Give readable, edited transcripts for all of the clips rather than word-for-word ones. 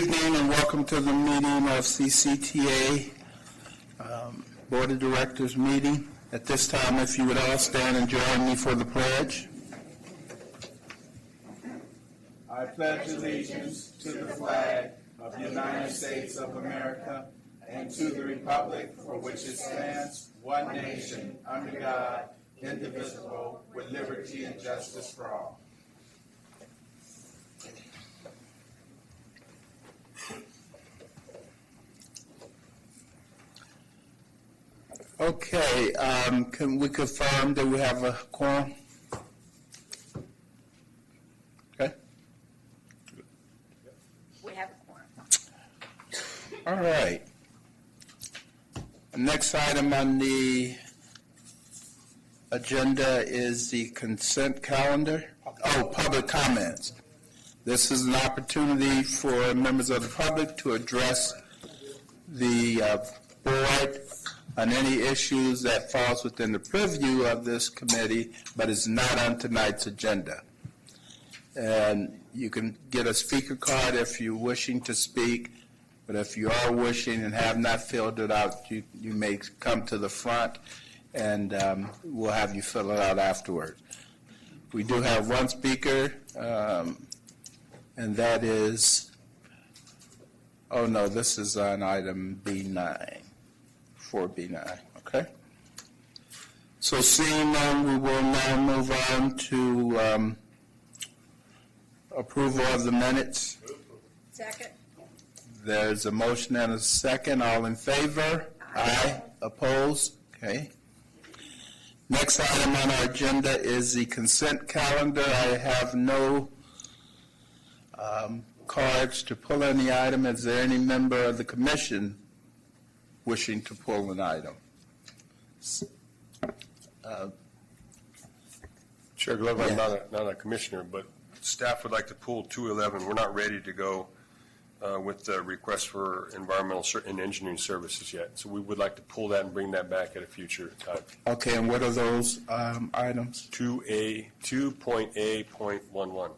evening and welcome to the meeting of CCTA Board of Directors meeting. At this time, if you would all stand and join me for the pledge. I pledge allegiance to the flag of the United States of America and to the republic for which it stands, one nation, under God, indivisible, with liberty and justice for all. Okay, can we confirm that we have a quorum? Okay. We have a quorum. All right. Next item on the agenda is the consent calendar. Oh, public comments. This is an opportunity for members of the public to address the board on any issues that falls within the purview of this committee, but is not on tonight's agenda. And you can get a speaker card if you're wishing to speak, but if you are wishing and have not filled it out, you may come to the front and we'll have you fill it out afterward. We do have one speaker, and that is, oh no, this is on item B9. 4B9, okay? So seeing none, we will now move on to approval of the minutes. Second. There's a motion and a second. All in favor? Aye. Opposed? Okay. Next item on our agenda is the consent calendar. I have no cards to pull any item. Is there any member of the commission wishing to pull an item? Chair Glover, I'm not a commissioner, but staff would like to pull 211. We're not ready to go with the request for environmental and engineering services yet. So we would like to pull that and bring that back at a future time. Okay, and what are those items? 2.A.11.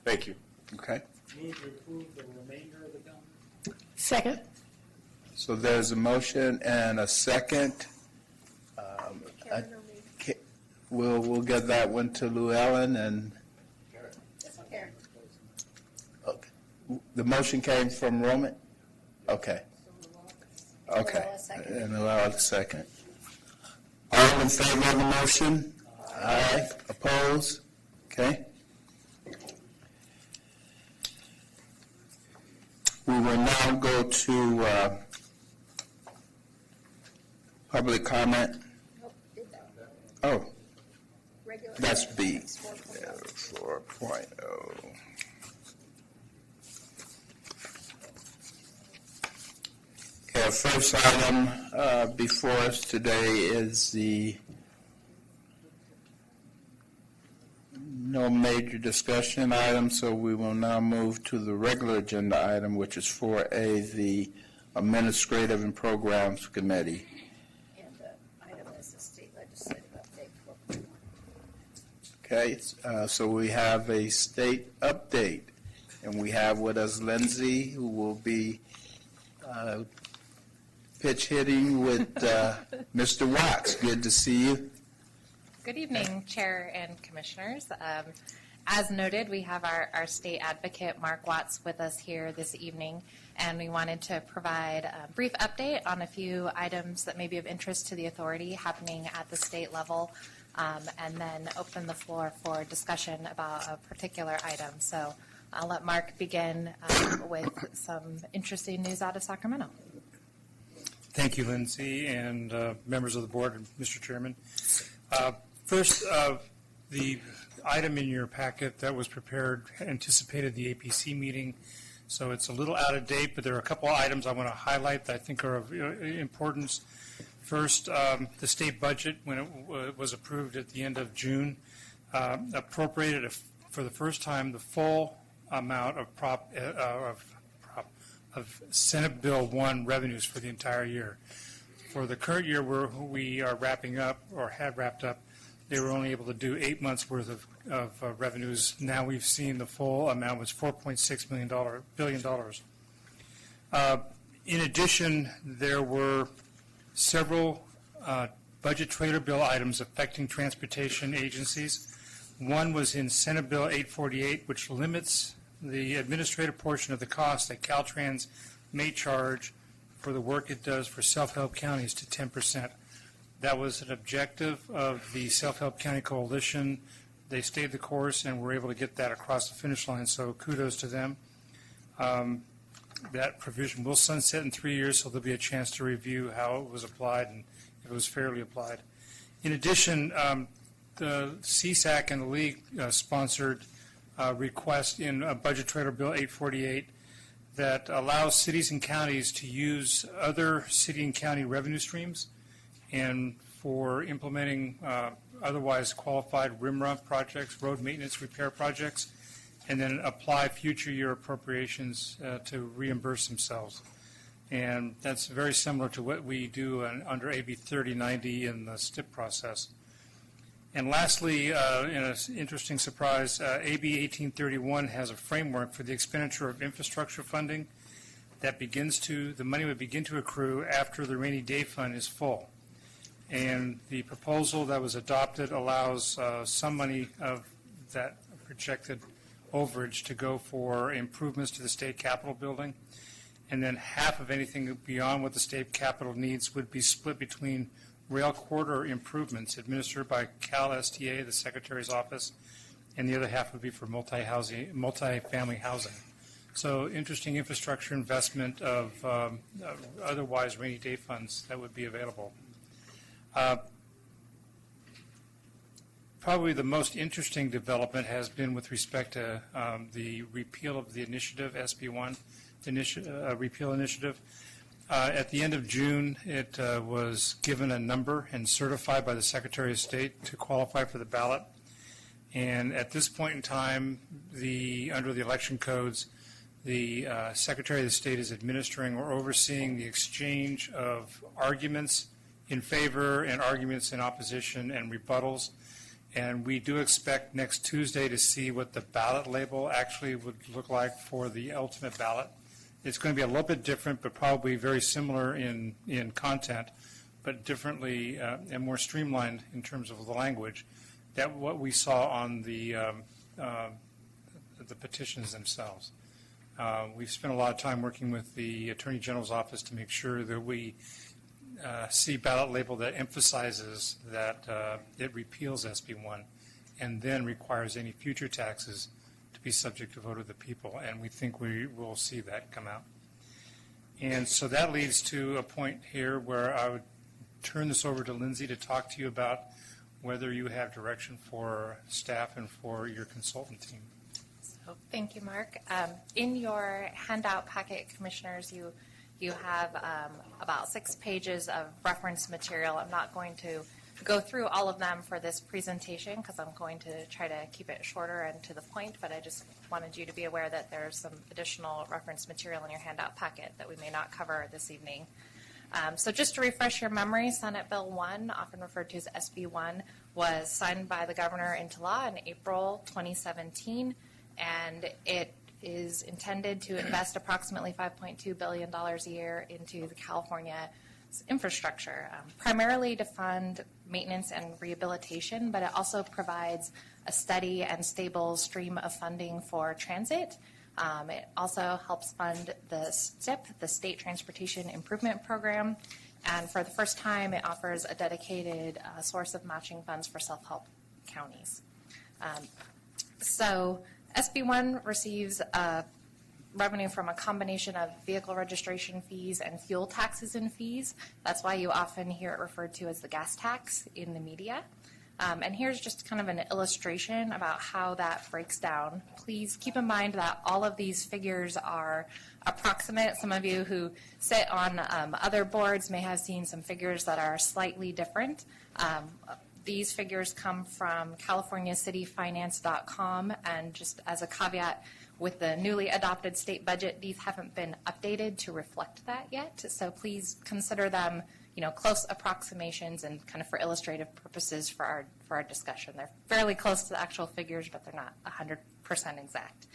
Thank you. Okay. Move to approve the remainder of the calendar. Second. So there's a motion and a second. We'll get that one to Llewellyn and. Okay. The motion came from Roman? Okay. Okay. And allow a second. All in favor of the motion? Aye. Opposed? Okay. We will now go to public comment. Oh, that's B. 4.0. Okay, our first item before us today is no major discussion item, so we will now move to the regular agenda item, which is 4A, the Administrative and Programs Committee. And the item is the state legislative update. 4.1. Okay, so we have a state update, and we have with us Lindsay, who will be pitch hitting with Mr. Watts. Good to see you. Good evening, Chair and Commissioners. As noted, we have our state advocate, Mark Watts, with us here this evening, and we wanted to provide a brief update on a few items that may be of interest to the authority happening at the state level, and then open the floor for discussion about a particular item. So I'll let Mark begin with some interesting news out of Sacramento. Thank you, Lindsay, and members of the board, and Mr. Chairman. First, the item in your packet that was prepared anticipated the APC meeting, so it's a little out of date, but there are a couple of items I want to highlight that I think are of importance. First, the state budget, when it was approved at the end of June, appropriated for the first time the full amount of Senate Bill 1 revenues for the entire year. For the current year, we are wrapping up, or had wrapped up, They were only able to do 8 months' worth of revenues. Now we've seen the full amount was $4.6 billion. In addition, there were several budget trailer bill items affecting transportation agencies. One was in Senate Bill 848, which limits the administrative portion of the cost that Caltrans may charge for the work it does for self-help counties to 10%. That was an objective of the Self-Help County Coalition. They stayed the course and were able to get that across the finish line, so kudos to them. That provision will sunset in 3 years, so there'll be a chance to review how it was applied and if it was fairly applied. In addition, the CSAC and the League sponsored request in Budget Trailer Bill 848 that allows cities and counties to use other city and county revenue streams and for implementing otherwise qualified RIMRA projects, road maintenance repair projects, and then apply future year appropriations to reimburse themselves. And that's very similar to what we do under AB 3090 in the STIP process. And lastly, in an interesting surprise, AB 1831 has a framework for the expenditure of infrastructure funding that the money would begin to accrue after the rainy day fund is full. And the proposal that was adopted allows some money of that projected overage to go for improvements to the state capitol building, and then half of anything beyond what the state capitol needs would be split between rail corridor improvements administered by CalSTA, the Secretary's office, and the other half would be for multifamily housing. So interesting infrastructure investment of otherwise rainy day funds that would be available. Probably the most interesting development has been with respect to the repeal of the initiative, SB1, repeal initiative. At the end of June, it was given a number and certified by the Secretary of State to qualify for the ballot. And at this point in time, under the election codes, the Secretary of the State is administering or overseeing the exchange of arguments in favor and arguments in opposition and rebuttals. And we do expect next Tuesday to see what the ballot label actually would look like for the ultimate ballot. It's going to be a little bit different, but probably very similar in content, but differently and more streamlined in terms of the language than what we saw on the petitions themselves. We've spent a lot of time working with the Attorney General's office to make sure that we see ballot label that emphasizes that it repeals SB1 and then requires any future taxes to be subject to vote of the people, and we think we will see that come out. And so that leads to a point here where I would turn this over to Lindsay to talk to you about whether you have direction for staff and for your consultant team. So, thank you, Mark. In your handout packet, Commissioners, you have about 6 pages of reference material. I'm not going to go through all of them for this presentation because I'm going to try to keep it shorter and to the point, but I just wanted you to be aware that there's some additional reference material in your handout packet that we may not cover this evening. So just to refresh your memory, Senate Bill 1, often referred to as SB1, was signed by the governor into law in April 2017, and it is intended to invest approximately $5.2 billion a year into the California infrastructure, primarily to fund maintenance and rehabilitation, but it also provides a steady and stable stream of funding for transit. It also helps fund the STIP, the State Transportation Improvement Program, and for the first time, it offers a dedicated source of matching funds for self-help counties. So SB1 receives revenue from a combination of vehicle registration fees and fuel taxes and fees. That's why you often hear it referred to as the gas tax in the media. And here's just kind of an illustration about how that breaks down. Please keep in mind that all of these figures are approximate. Some of you who sit on other boards may have seen some figures that are slightly different. These figures come from CaliforniaCityFinance.com, and just as a caveat, with the newly adopted state budget, these haven't been updated to reflect that yet. So please consider them close approximations and kind of for illustrative purposes for our discussion. They're fairly close to the actual figures, but they're not 100% exact.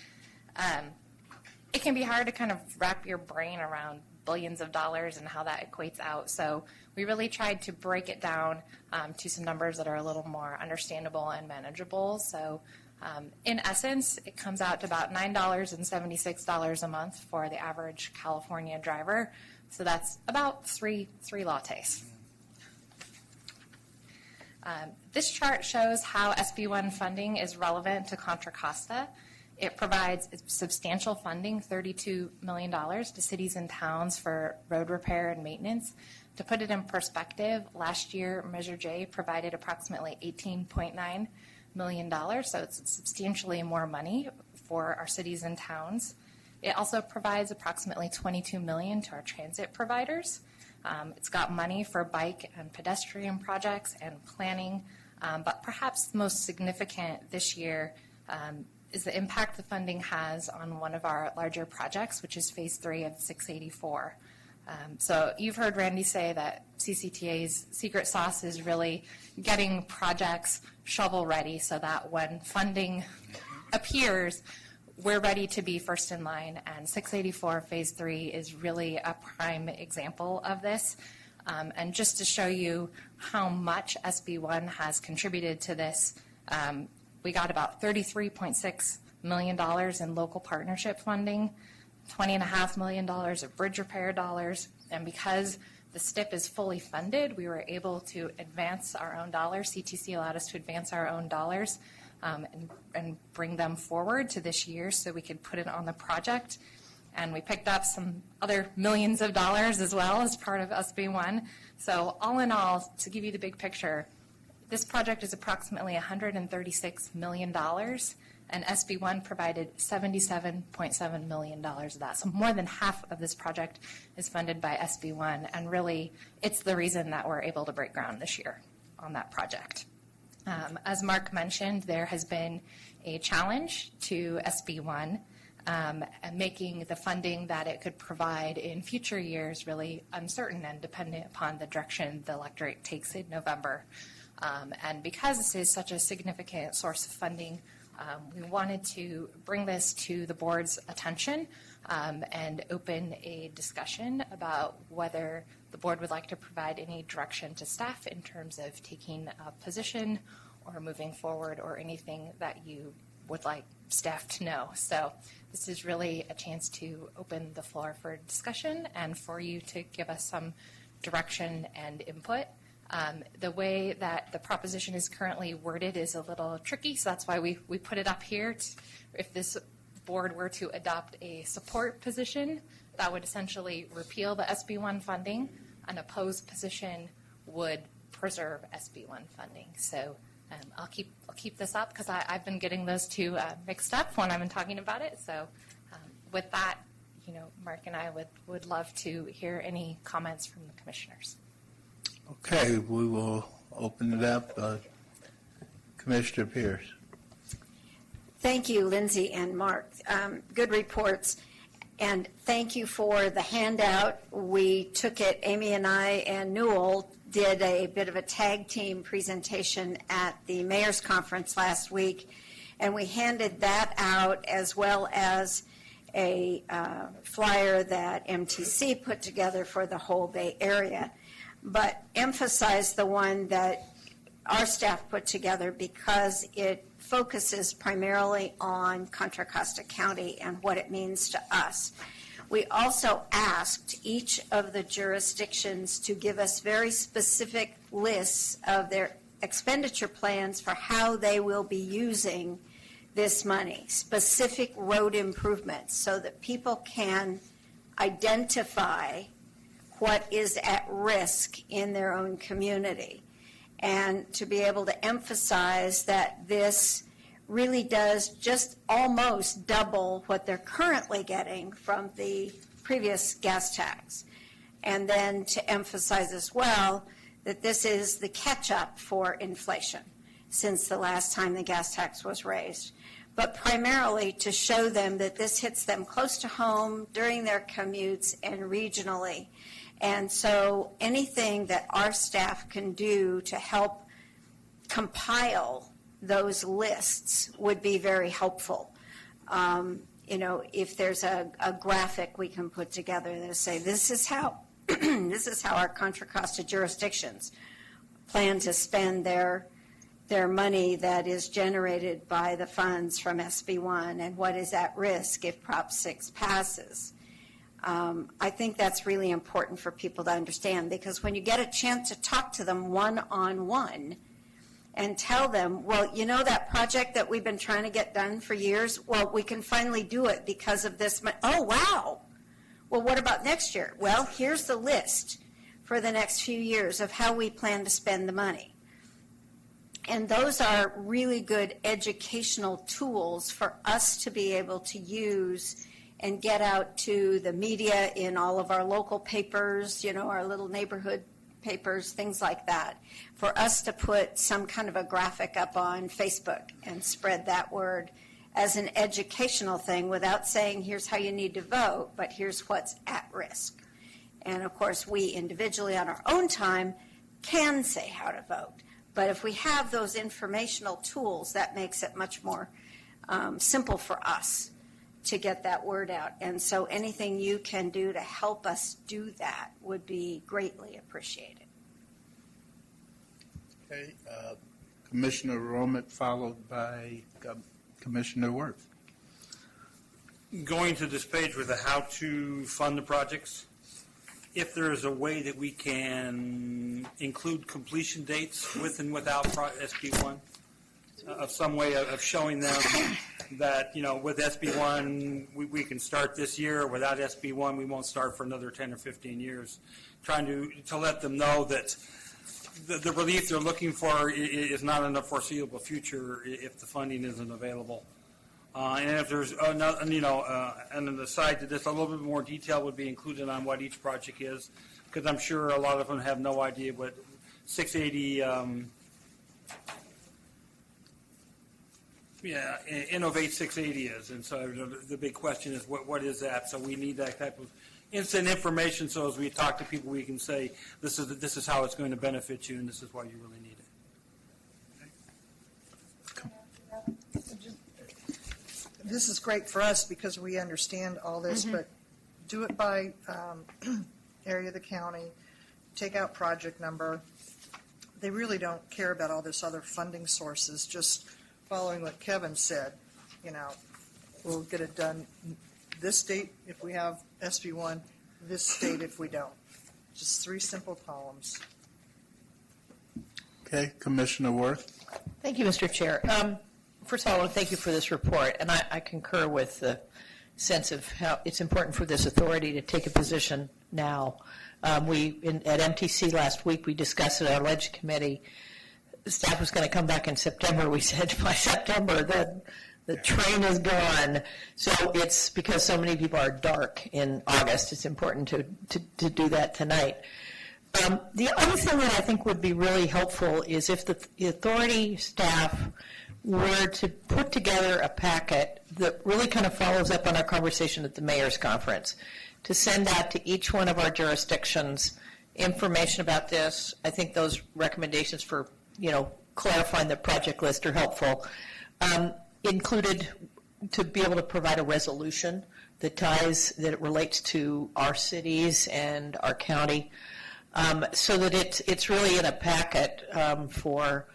It can be hard to kind of wrap your brain around billions of dollars and how that equates out. So we really tried to break it down to some numbers that are a little more understandable and manageable. So in essence, it comes out to about $9.76 a month for the average California driver. So that's about three lattes. This chart shows how SB1 funding is relevant to Contra Costa. It provides substantial funding, $32 million, to cities and towns for road repair and maintenance. To put it in perspective, last year Measure J provided approximately $18.9 million, so it's substantially more money for our cities and towns. It also provides approximately $22 million to our transit providers. It's got money for bike and pedestrian projects and planning, but perhaps the most significant this year is the impact the funding has on one of our larger projects, which is Phase 3 of 684. So you've heard Randy say that CCTA's secret sauce is really getting projects shovel ready so that when funding appears, we're ready to be first in line, and 684 Phase 3 is really a prime example of this. And just to show you how much SB1 has contributed to this, we got about $33.6 million in local partnership funding, $20.5 million of bridge repair dollars, and because the STIP is fully funded, we were able to advance our own dollars. CTC allowed us to advance our own dollars and bring them forward to this year so we could put it on the project. And we picked up some other millions of dollars as well as part of SB1. So all in all, to give you the big picture, this project is approximately $136 million, and SB1 provided $77.7 million of that. So more than half of this project is funded by SB1, and really it's the reason that we're able to break ground this year on that project. As Mark mentioned, there has been a challenge to SB1, and making the funding that it could provide in future years really uncertain and dependent upon the direction the electorate takes in November. And because this is such a significant source of funding, we wanted to bring this to the board's attention and open a discussion about whether the board would like to provide any direction to staff in terms of taking a position or moving forward or anything that you would like staff to know. So this is really a chance to open the floor for discussion and for you to give us some direction and input. The way that the proposition is currently worded is a little tricky, so that's why we put it up here. If this board were to adopt a support position, that would essentially repeal the SB1 funding. An opposed position would preserve SB1 funding. So I'll keep this up because I've been getting those two mixed up when I've been talking about it. So with that, Mark and I would love to hear any comments from the commissioners. Okay, we will open it up. Commissioner Pierce. Thank you, Lindsay and Mark. Good reports. And thank you for the handout. We took it, Amy and I and Newell did a bit of a tag team presentation at the mayor's conference last week, and we handed that out as well as a flyer that MTC put together for the whole Bay Area, but emphasize the one that our staff put together because it focuses primarily on Contra Costa County and what it means to us. We also asked each of the jurisdictions to give us very specific lists of their expenditure plans for how they will be using this money, specific road improvements, so that people can identify what is at risk in their own community, and to be able to emphasize that this really does just almost double what they're currently getting from the previous gas tax. And then to emphasize as well that this is the catch-up for inflation since the last time the gas tax was raised, but primarily to show them that this hits them close to home during their commutes and regionally. And so anything that our staff can do to help compile those lists would be very helpful. If there's a graphic we can put together that say, this is how this is how our Contra Costa jurisdictions plan to spend their money that is generated by the funds from SB1 and what is at risk if Prop 6 passes. I think that's really important for people to understand, because when you get a chance to talk to them one-on-one and tell them, well, that project that we've been trying to get done for years, well, we can finally do it because of this. Oh, wow. Well, what about next year? Well, here's the list for the next few years of how we plan to spend the money. And those are really good educational tools for us to be able to use and get out to the media in all of our local papers, our little neighborhood papers, things like that, for us to put some kind of a graphic up on Facebook and spread that word as an educational thing without saying, here's how you need to vote, but here's what's at risk. And of course, we individually on our own time can say how to vote. But if we have those informational tools, that makes it much more simple for us to get that word out. And so anything you can do to help us do that would be greatly appreciated. Okay, Commissioner Romit, followed by Commissioner Worth. Going to this page with the how to fund the projects, if there is a way that we can include completion dates with and without SB1, of some way of showing them that, with SB1, we can start this year. Without SB1, we won't start for another 10 or 15 years. Trying to let them know that the relief they're looking for is not in the foreseeable future if the funding isn't available. And if there's another, and an aside to this, a little bit more detail would be included on what each project is, because I'm sure a lot of them have no idea what 680, Innovate 680 is. And so the big question is, what is that? So we need that type of instant information, so as we talk to people, we can say, this is how it's going to benefit you, and this is why you really need it. This is great for us because we understand all this, but do it by area of the county, take out project number. They really don't care about all this other funding sources, just following what Kevin said. We'll get it done this date if we have SB1, this date if we don't. Just 3 simple columns. Okay, Commissioner Worth. Thank you, Mr. Chair. First of all, I want to thank you for this report, and I concur with the sense of how it's important for this authority to take a position now. At MTC last week, we discussed at our Ledge Committee, the staff was going to come back in September. We said by September, the train is gone. So it's because so many people are dark in August, it's important to do that tonight. The other thing that I think would be really helpful is if the authority staff were to put together a packet that really kind of follows up on our conversation at the mayor's conference, to send out to each one of our jurisdictions information about this. I think those recommendations for, clarifying the project list are helpful. Included to be able to provide a resolution that it relates to our cities and our county, so that it's really in a packet for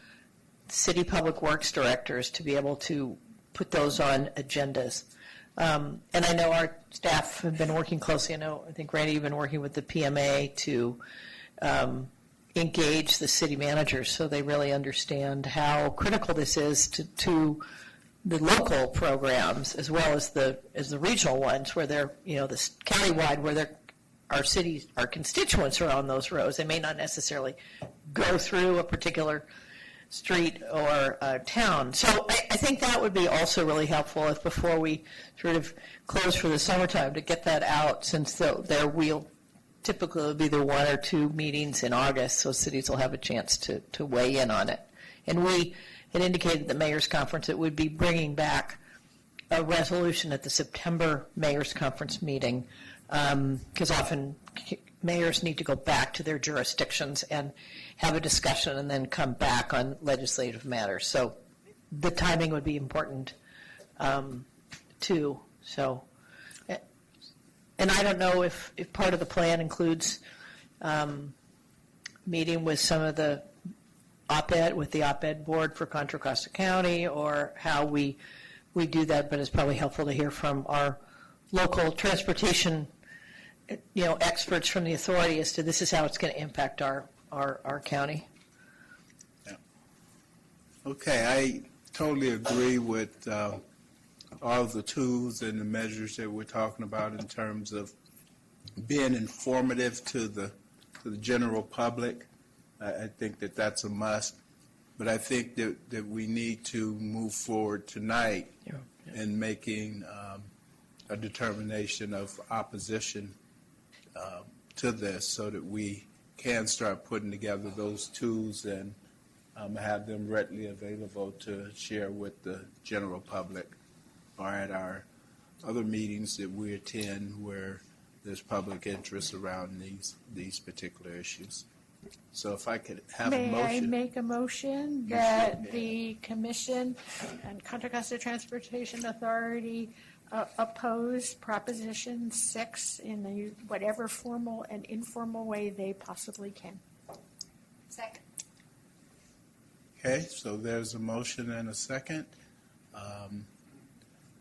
city public works directors to be able to put those on agendas. And I know our staff have been working closely. I think Randy, you've been working with the PMA to engage the city managers so they really understand how critical this is to the local programs as well as the regional ones, where they're the countywide, where our cities, our constituents are on those roads. They may not necessarily go through a particular street or town. So I think that would be also really helpful if before we sort of close for the summertime to get that out, since there will typically be the 1 or 2 meetings in August, so cities will have a chance to weigh in on it. And we had indicated at the mayor's conference it would be bringing back a resolution at the September mayor's conference meeting, because often mayors need to go back to their jurisdictions and have a discussion and then come back on legislative matters. So the timing would be important too. So, and I don't know if part of the plan includes meeting with some of the with the op-ed board for Contra Costa County, or how we do that, but it's probably helpful to hear from our local transportation, experts from the authority as to this is how it's going to impact our county. Okay, I totally agree with all of the tools and the measures that we're talking about in terms of being informative to the general public. I think that that's a must, but I think that we need to move forward tonight in making a determination of opposition to this, so that we can start putting together those tools and have them readily available to share with the general public, or at our other meetings that we attend where there's public interest around these particular issues. So if I could have a motion. May I make a motion that the commission and Contra Costa Transportation Authority oppose Proposition 6 in whatever formal and informal way they possibly can? Second. Okay, so there's a motion and a second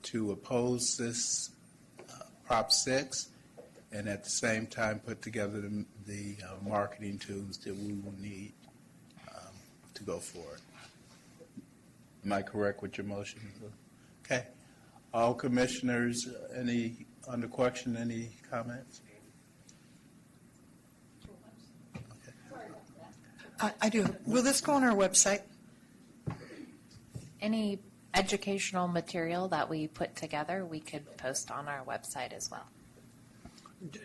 to oppose this Prop 6, and at the same time put together the marketing tools that we will need to go forward. Am I correct with your motion? Okay. All commissioners, under question, any comments? I do. Will this go on our website? Any educational material that we put together, we could post on our website as well.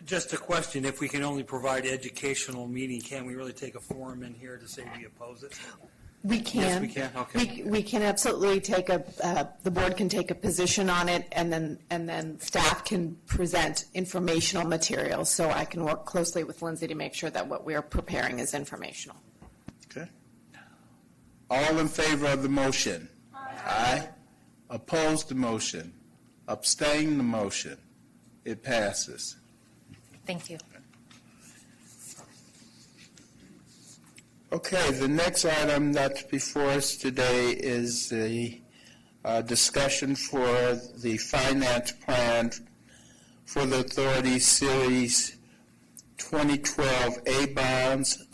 Just a question, if we can only provide educational meeting, can we really take a forum in here to say we oppose it? We can. Yes, we can, okay. We can absolutely the board can take a position on it, and then staff can present informational materials, so I can work closely with Lindsay to make sure that what we're preparing is informational. Okay. All in favor of the motion? Aye. Opposed the motion? Abstain the motion? It passes. Thank you. Okay, the next item that's before us today is the discussion for the finance plan for the authority series 2012 A bonds.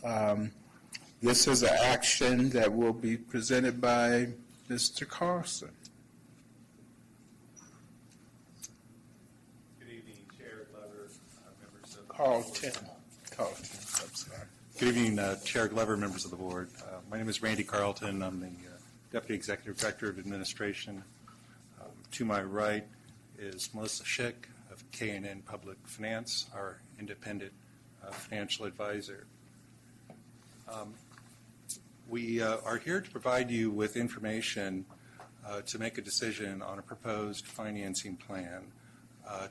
This is an action that will be presented by Mr. Carlson. Good evening, Chair Glover, members of Carlton, I'm sorry. Good evening, Chair Glover, members of the board. My name is Randy Carlton. I'm the Deputy Executive Director of Administration. To my right is Melissa Schick of K&N Public Finance, our independent financial advisor. We are here to provide you with information to make a decision on a proposed financing plan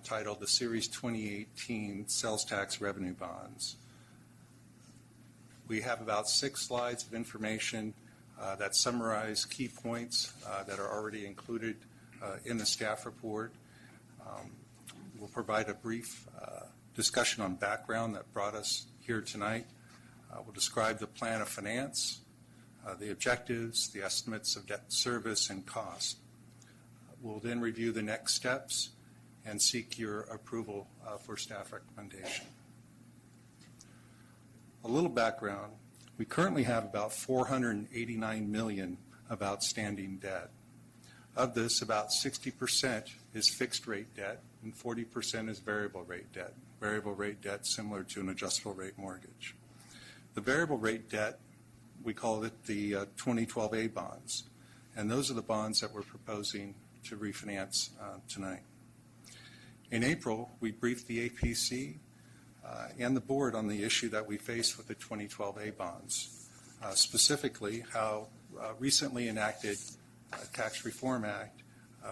titled the Series 2018 Sales Tax Revenue Bonds. We have about 6 slides of information that summarize key points that are already included in the staff report. We'll provide a brief discussion on background that brought us here tonight. We'll describe the plan of finance, the objectives, the estimates of debt service and cost. We'll then review the next steps and seek your approval for staff recommendation. A little background, we currently have about $489 million of outstanding debt. Of this, about 60% is fixed rate debt and 40% is variable rate debt. Variable rate debt similar to an adjustable rate mortgage. The variable rate debt, we call it the 2012 A bonds, and those are the bonds that we're proposing to refinance tonight. In April, we briefed the APC and the board on the issue that we face with the 2012 A bonds, specifically how recently enacted Tax Reform Act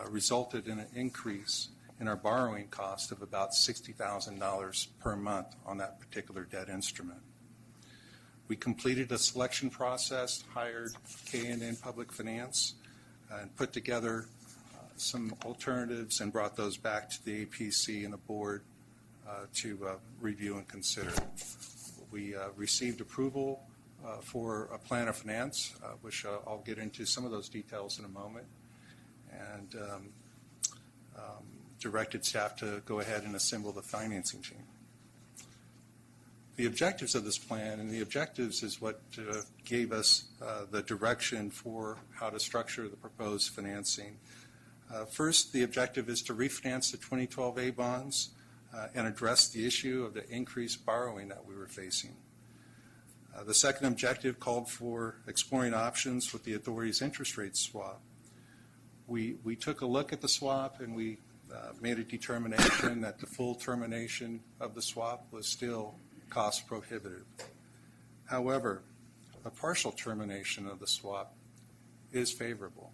resulted in an increase in our borrowing cost of about $60,000 per month on that particular debt instrument. We completed a selection process, hired K&N Public Finance, and put together some alternatives and brought those back to the APC and the board to review and consider. We received approval for a plan of finance, which I'll get into some of those details in a moment, and directed staff to go ahead and assemble the financing team. The objectives of this plan, and the objectives is what gave us the direction for how to structure the proposed financing. First, the objective is to refinance the 2012A bonds and address the issue of the increased borrowing that we were facing. The second objective called for exploring options with the authority's interest rate swap. We took a look at the swap and we made a determination that the full termination of the swap was still cost prohibitive. However, a partial termination of the swap is favorable.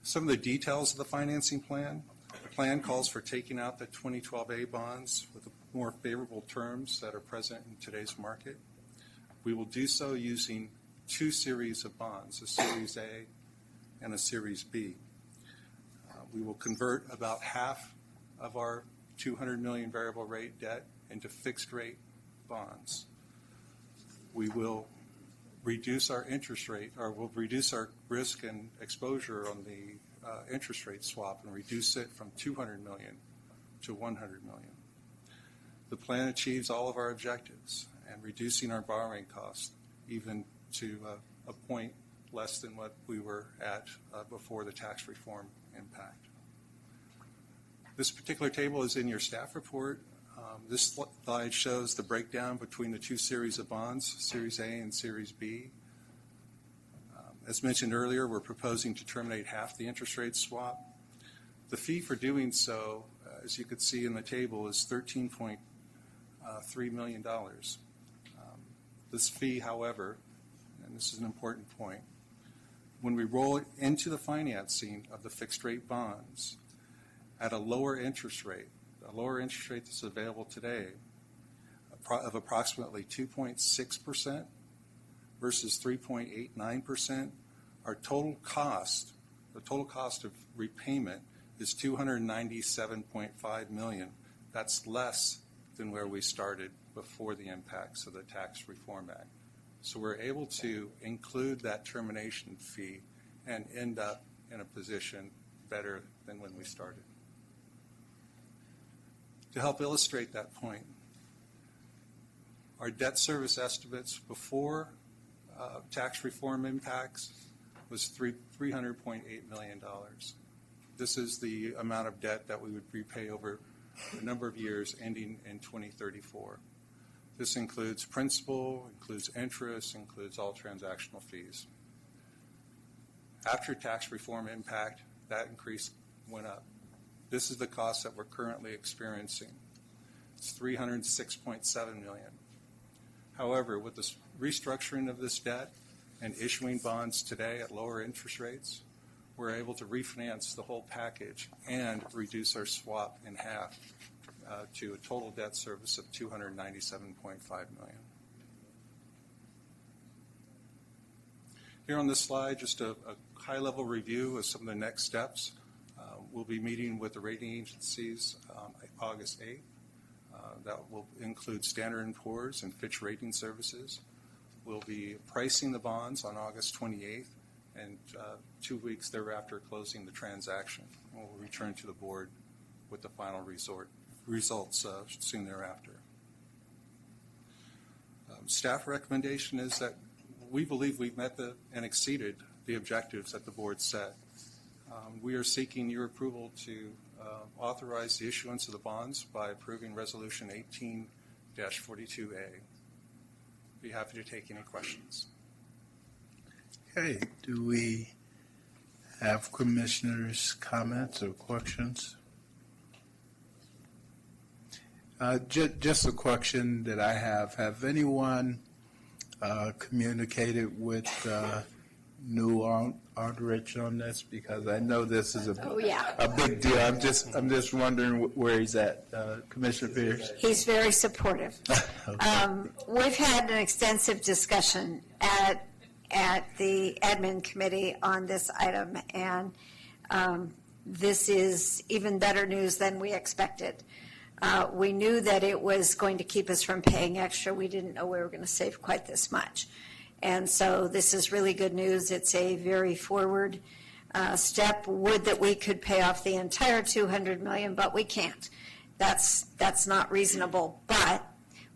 Some of the details of the financing plan. The plan calls for taking out the 2012A bonds with more favorable terms that are present in today's market. We will do so using two series of bonds, a Series A and a Series B. We will convert about half of our $200 million variable rate debt into fixed rate bonds. We will reduce our interest rate, or we'll reduce our risk and exposure on the interest rate swap and reduce it from $200 million to $100 million. The plan achieves all of our objectives and reducing our borrowing costs even to a point less than what we were at before the tax reform impact. This particular table is in your staff report. This slide shows the breakdown between the two series of bonds, Series A and Series B. As mentioned earlier, we're proposing to terminate half the interest rate swap. The fee for doing so, as you can see in the table, is $13.3 million. This fee, however, and this is an important point, when we roll it into the financing of the fixed rate bonds at a lower interest rate that's available today of approximately 2.6% versus 3.89%, our total cost, the total cost of repayment is $297.5 million. That's less than where we started before the impacts of the Tax Reform Act. So we're able to include that termination fee and end up in a position better than when we started. To help illustrate that point, our debt service estimates before tax reform impacts was $300.8 million. This is the amount of debt that we would repay over a number of years ending in 2034. This includes principal, includes interest, includes all transactional fees. After tax reform impact, that increase went up. This is the cost that we're currently experiencing. It's $306.7 million. However, with the restructuring of this debt and issuing bonds today at lower interest rates, we're able to refinance the whole package and reduce our swap in half to a total debt service of $297.5 million. Here on this slide, just a high-level review of some of the next steps. We'll be meeting with the rating agencies August 8th. That will include Standard & Poor's and Fitch Rating Services. We'll be pricing the bonds on August 28th, and 2 weeks thereafter closing the transaction. We'll return to the board with the final results soon thereafter. Staff recommendation is that we believe we've met and exceeded the objectives that the board set. We are seeking your approval to authorize the issuance of the bonds by approving Resolution 18-42A. Be happy to take any questions. Okay, do we have commissioners' comments or questions? Just a question that I have. Have anyone communicated with New Aldrich on this? Because I know this is Oh, yeah. a big deal. I'm just wondering where he's at. Commissioner Pierce? He's very supportive. We've had an extensive discussion at the admin committee on this item, and this is even better news than we expected. We knew that it was going to keep us from paying extra. We didn't know we were going to save quite this much. And so this is really good news. It's a very forward step. Would that we could pay off the entire $200 million, but we can't. That's not reasonable. But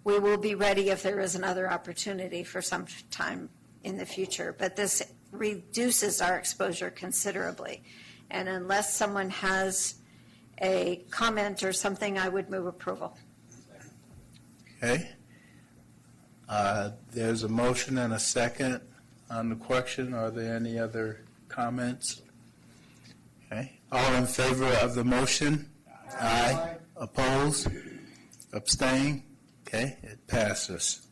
we will be ready if there is another opportunity for some time in the future. But this reduces our exposure considerably. And unless someone has a comment or something, I would move approval. Okay. There's a motion and a second on the question. Are there any other comments? Okay. All in favor of the motion? Aye. Oppose? Abstain? Okay, it passes.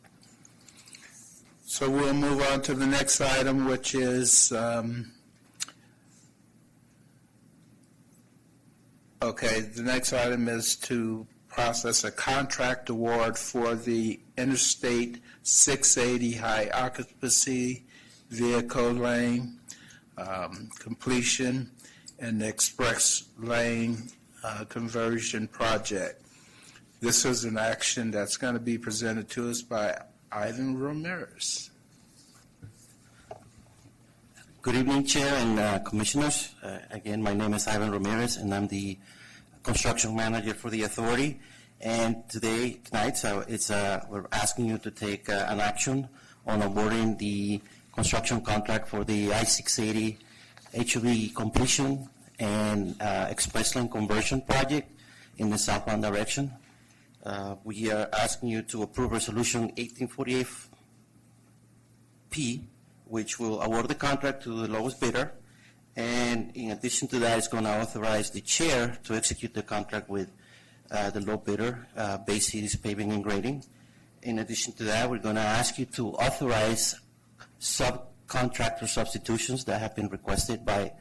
So we'll move on to the next item, which is, the next item is to process a contract award for the Interstate 680 high occupancy vehicle lane completion and express lane conversion project. This is an action that's going to be presented to us by Ivan Ramirez. Good evening, Chair and Commissioners. Again, my name is Ivan Ramirez, and I'm the construction manager for the authority. And tonight, we're asking you to take an action on awarding the construction contract for the I-680 HOV completion and express lane conversion project in the southbound direction. We are asking you to approve Resolution 1848P, which will award the contract to the lowest bidder. And in addition to that, it's going to authorize the chair to execute the contract with the low bidder, Bay Cities Paving and Grading. In addition to that, we're going to ask you to authorize subcontractor substitutions that have been requested by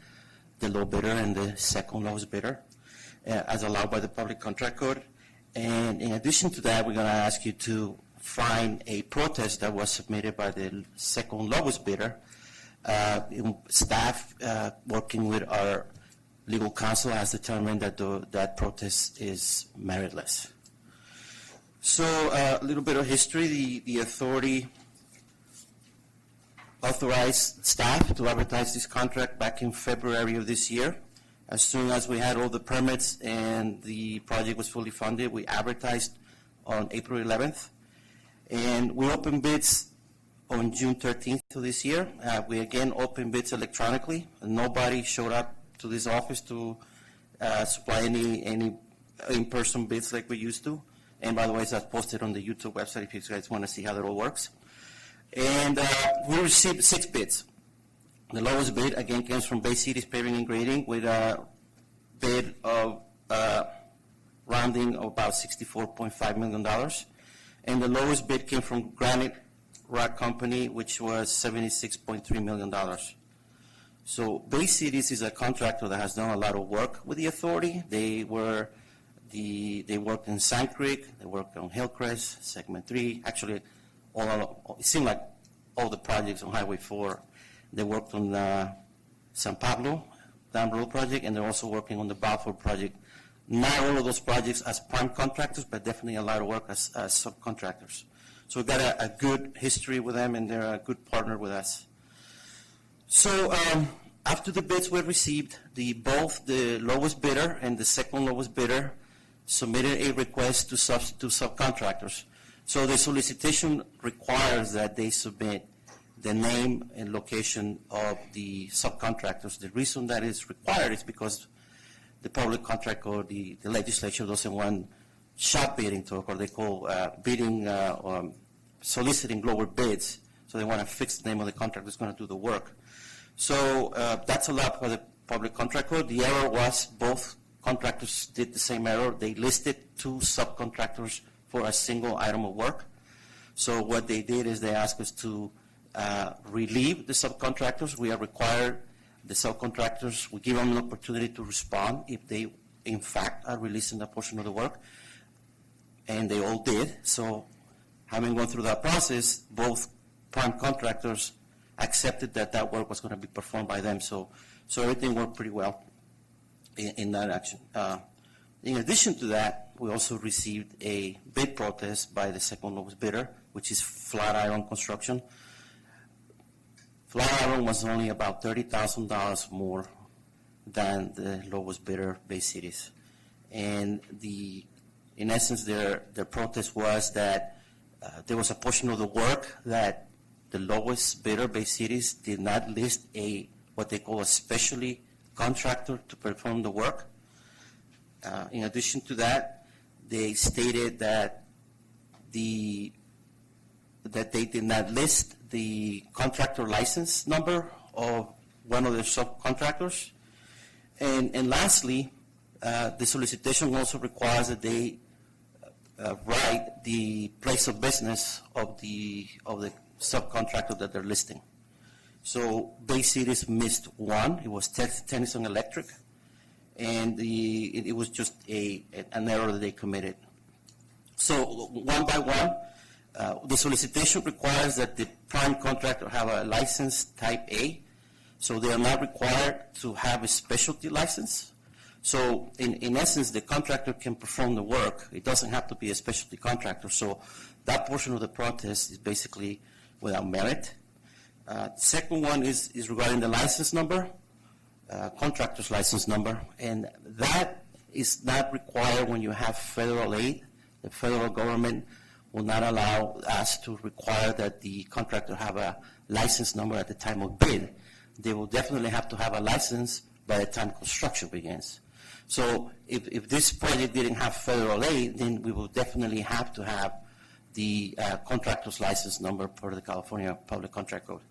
the low bidder and the second lowest bidder, as allowed by the Public Contract Code. And in addition to that, we're going to ask you to find a protest that was submitted by the second lowest bidder. Staff, working with our legal counsel, has determined that that protest is meritless. So a little bit of history. The authority authorized staff to advertise this contract back in February of this year. As soon as we had all the permits and the project was fully funded, we advertised on April 11th. And we opened bids on June 13th of this year. We again opened bids electronically. Nobody showed up to this office to supply any in-person bids like we used to. And by the way, that's posted on the YouTube website if you guys want to see how that all works. And we received 6 bids. The lowest bid, again, comes from Bay Cities Paving and Grading with a bid of rounding of about $64.5 million. And the lowest bid came from Granite Rock Company, which was $76.3 million. So Bay Cities is a contractor that has done a lot of work with the authority. They worked in Sand Creek, they worked on Hillcrest, Segment 3, actually it seemed like all the projects on Highway 4. They worked on San Pablo, Dam Road project, and they're also working on the Balfour project. Not all of those projects as prime contractors, but definitely a lot of work as subcontractors. So we've got a good history with them, and they're a good partner with us. So after the bids were received, both the lowest bidder and the second lowest bidder submitted a request to substitute subcontractors. So the solicitation requires that they submit the name and location of the subcontractors. The reason that is required is because the Public Contract Code, the legislature doesn't want shop bidding to occur. They call bidding or soliciting lower bids. So they want to fix the name of the contractor who's going to do the work. So that's allowed by the Public Contract Code. The error was both contractors did the same error. They listed 2 subcontractors for a single item of work. So what they did is they asked us to relieve the subcontractors. We are required, the subcontractors, we give them an opportunity to respond if they, in fact, are releasing a portion of the work. And they all did. So having gone through that process, both prime contractors accepted that that work was going to be performed by them. So everything worked pretty well in that action. In addition to that, we also received a bid protest by the second lowest bidder, which is Flatiron Construction. Flatiron was only about $30,000 more than the lowest bidder, Bay Cities. And in essence, their protest was that there was a portion of the work that the lowest bidder, Bay Cities, did not list what they call a specialty contractor to perform the work. In addition to that, they stated that they did not list the contractor license number of one of their subcontractors. And lastly, the solicitation also requires that they write the place of business of the subcontractor that they're listing. So Bay Cities missed one. It was Tennyson Electric, and it was just an error that they committed. So one by one, the solicitation requires that the prime contractor have a license type A, so they are not required to have a specialty license. So in essence, the contractor can perform the work. It doesn't have to be a specialty contractor. So that portion of the protest is basically without merit. The second one is regarding the license number, contractor's license number, and that is not required when you have federal aid. The federal government will not allow us to require that the contractor have a license number at the time of bid. They will definitely have to have a license by the time construction begins. So if this project didn't have federal aid, then we will definitely have to have the contractor's license number per the California Public Contract Code.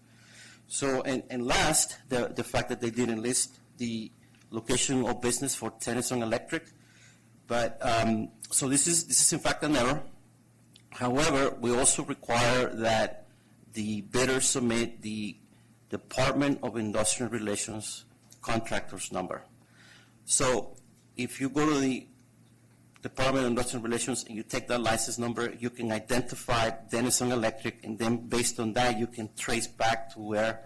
So, and last, the fact that they didn't list the location of business for Tennyson Electric. But, so this is in fact an error. However, we also require that the bidder submit the Department of Industrial Relations contractor's number. So if you go to the Department of Industrial Relations and you take that license number, you can identify Tennyson Electric, and then based on that, you can trace back to where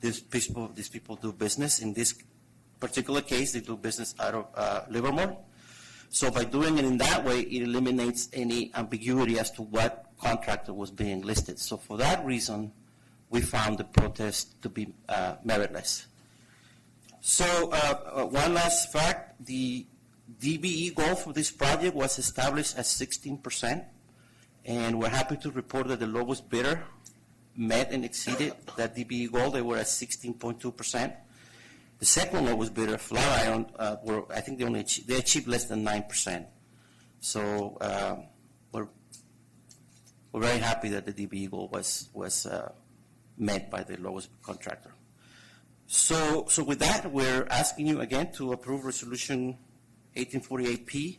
these people do business. In this particular case, they do business out of Livermore. So by doing it in that way, it eliminates any ambiguity as to what contractor was being listed. So for that reason, we found the protest to be meritless. So one last fact, the DBE goal for this project was established at 16%, and we're happy to report that the lowest bidder met and exceeded that DBE goal. They were at 16.2%. The second lowest bidder, Flatiron, I think they achieved less than 9%. So we're very happy that the DBE goal was met by the lowest contractor. So with that, we're asking you again to approve Resolution 1848P.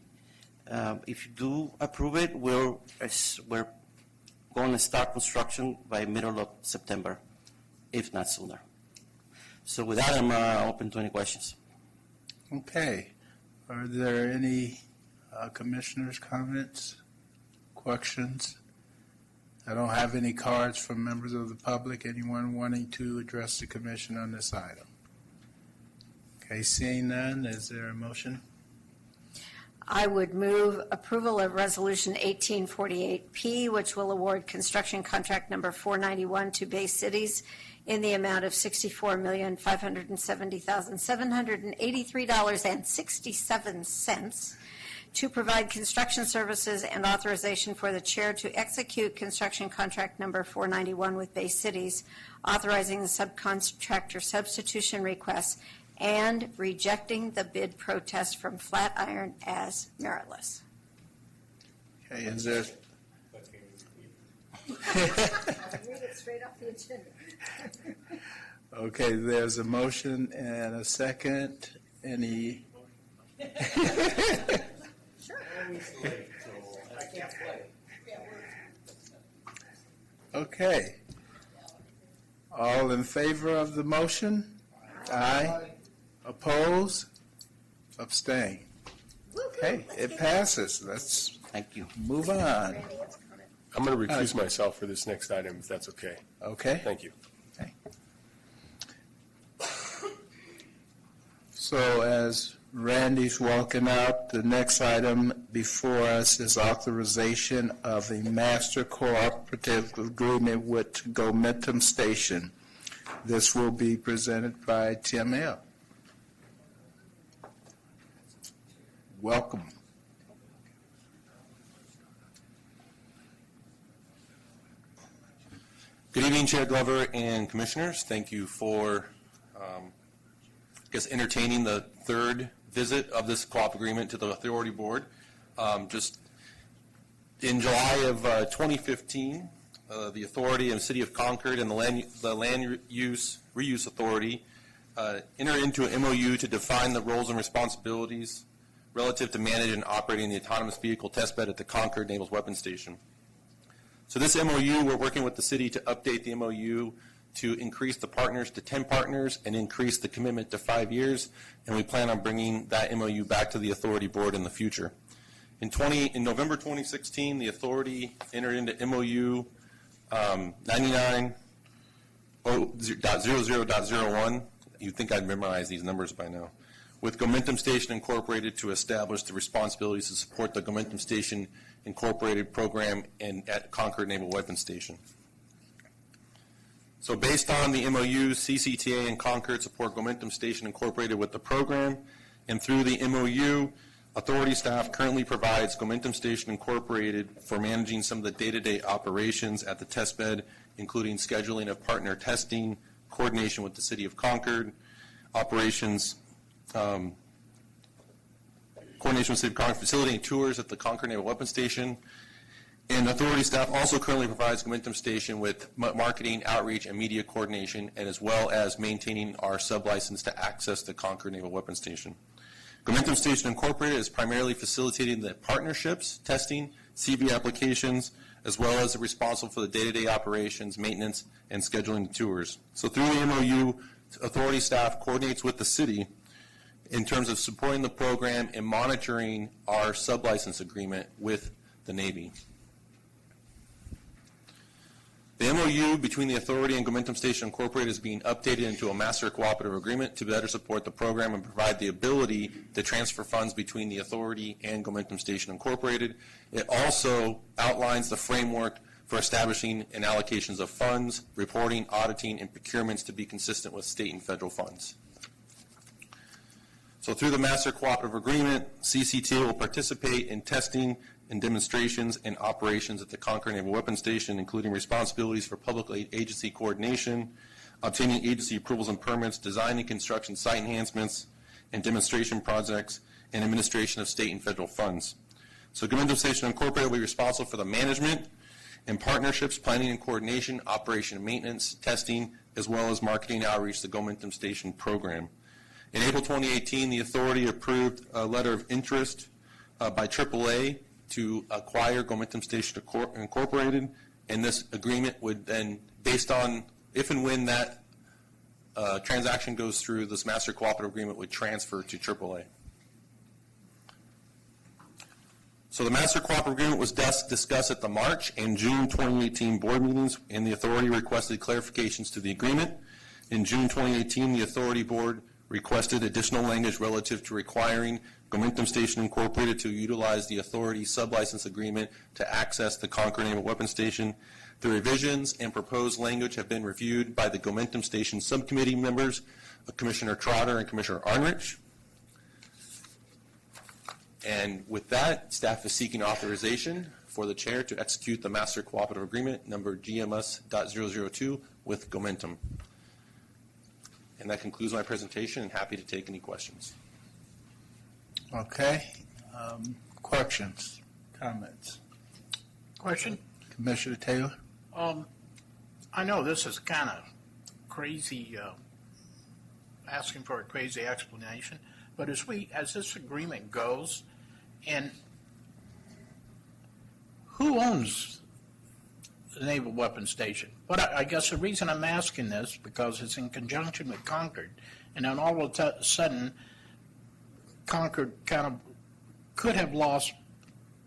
If you do approve it, we're going to start construction by middle of September, if not sooner. So with that, I'm open to any questions. Okay. Are there any commissioners' comments, questions? I don't have any cards from members of the public. Anyone wanting to address the commission on this item? Okay, seeing none, is there a motion? I would move approval of Resolution 1848P, which will award construction contract number 491 to Bay Cities in the amount of $64,570,783.67 to provide construction services and authorization for the chair to execute construction contract number 491 with Bay Cities, authorizing the subcontractor substitution requests and rejecting the bid protest from Flatiron as meritless. Okay, is there? Read it straight off the agenda. Okay, there's a motion and a second. Any? Okay. All in favor of the motion? Aye. Oppose? Abstain? Okay, it passes. Let's Thank you. move on. I'm going to recuse myself for this next item, if that's okay. Okay? Thank you. So as Randy's walking out, the next item before us is authorization of a master cooperative agreement with Gomentum Station. This will be presented by Tim L. Welcome. Good evening, Chair Glover and Commissioners. Thank you for, entertaining the third visit of this co-op agreement to the Authority Board. Just in July of 2015, the Authority and City of Concord and the Land Use Reuse Authority entered into an MOU to define the roles and responsibilities relative to manage and operating the autonomous vehicle testbed at the Concord Naval Weapons Station. So this MOU, we're working with the city to update the MOU to increase the partners to 10 partners and increase the commitment to 5 years, and we plan on bringing that MOU back to the Authority Board in the future. In November 2016, the Authority entered into MOU 99.00.01. You'd think I'd memorize these numbers by now, with Gomentum Station Incorporated to establish the responsibilities to support the Gomentum Station Incorporated program at Concord Naval Weapons Station. So based on the MOU, CCTA and Concord support Gomentum Station Incorporated with the program, and through the MOU, Authority staff currently provides Gomentum Station Incorporated for managing some of the day-to-day operations at the testbed, including scheduling of partner testing, coordination with the City of Concord, operations, coordination with City of Concord, facilitating tours at the Concord Naval Weapons Station. And Authority staff also currently provides Gomentum Station with marketing, outreach, and media coordination, and as well as maintaining our sublicense to access the Concord Naval Weapons Station. Gomentum Station Incorporated is primarily facilitating the partnerships, testing, CV applications, as well as responsible for the day-to-day operations, maintenance, and scheduling the tours. So through the MOU, Authority staff coordinates with the city in terms of supporting the program and monitoring our sublicense agreement with the Navy. The MOU between the Authority and Gomentum Station Incorporated is being updated into a master cooperative agreement to better support the program and provide the ability to transfer funds between the Authority and Gomentum Station Incorporated. It also outlines the framework for establishing and allocations of funds, reporting, auditing, and procurements to be consistent with state and federal funds. So through the Master Cooperative Agreement, CCTA will participate in testing and demonstrations and operations at the Concord Naval Weapons Station, including responsibilities for public agency coordination, obtaining agency approvals and permits, design and construction site enhancements and demonstration projects, and administration of state and federal funds. So Gomentum Station Incorporated will be responsible for the management and partnerships, planning and coordination, operation and maintenance, testing, as well as marketing and outreach to the Gomentum Station program. In April 2018, the Authority approved a letter of interest by AAA to acquire Gomentum Station Incorporated, and this agreement would then, based on if and when that transaction goes through, this Master Cooperative Agreement would transfer to AAA. So the Master Cooperative Agreement was discussed at the March and June 2018 board meetings, and the Authority requested clarifications to the agreement. In June 2018, the Authority Board requested additional language relative to requiring Gomentum Station Incorporated to utilize the Authority sublicense agreement to access the Concord Naval Weapons Station. The revisions and proposed language have been reviewed by the Gomentum Station subcommittee members, Commissioner Trotter and Commissioner Arnrich. And with that, staff is seeking authorization for the chair to execute the Master Cooperative Agreement number GMS.002 with Gomentum. And that concludes my presentation, and happy to take any questions. Okay. Questions, comments? Question? Commissioner Taylor? I know this is kind of crazy, asking for a crazy explanation, but as this agreement goes, and who owns Naval Weapons Station. But I guess the reason I'm asking this, because it's in conjunction with Concord, and then all of a sudden, Concord kind of could have lost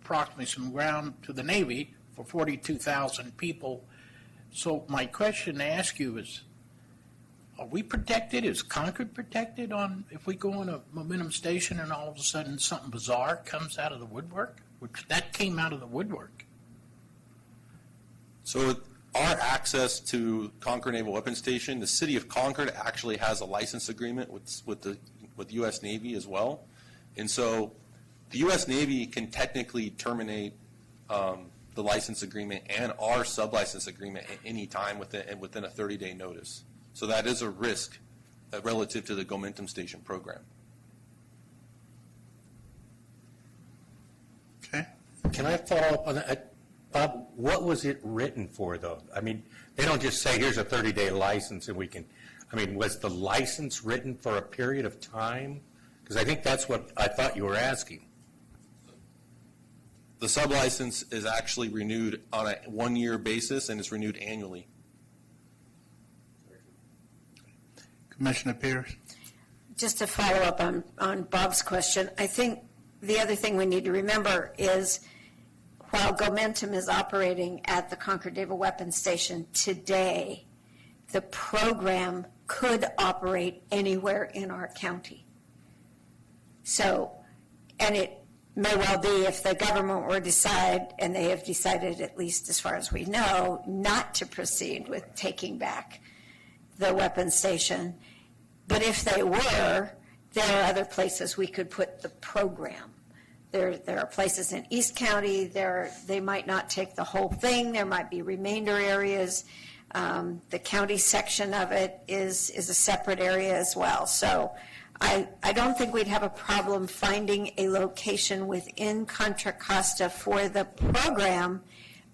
approximately some ground to the Navy for 42,000 people. So my question to ask you is, are we protected? Is Concord protected on if we go on a momentum station and all of a sudden something bizarre comes out of the woodwork? Which that came out of the woodwork. So our access to Concord Naval Weapons Station, the city of Concord actually has a license agreement with the U.S. Navy as well. And so the U.S. Navy can technically terminate the license agreement and our sublicense agreement at any time within a 30-day notice. So that is a risk relative to the Momentum Station program. Okay. Can I follow up on that? Bob, what was it written for, though? I mean, they don't just say, here's a 30-day license and we can, I mean, was the license written for a period of time? Because I think that's what I thought you were asking. The sublicense is actually renewed on a one-year basis, and it's renewed annually. Commissioner Pierce? Just to follow up on Bob's question, I think the other thing we need to remember is while Momentum is operating at the Concord Naval Weapons Station today, the program could operate anywhere in our county. So, and it may well be if the government were to decide, and they have decided, at least as far as we know, not to proceed with taking back the weapons station. But if they were, there are other places we could put the program. There are places in East County, they might not take the whole thing, there might be remainder areas. The county section of it is a separate area as well. So I don't think we'd have a problem finding a location within Contra Costa for the program,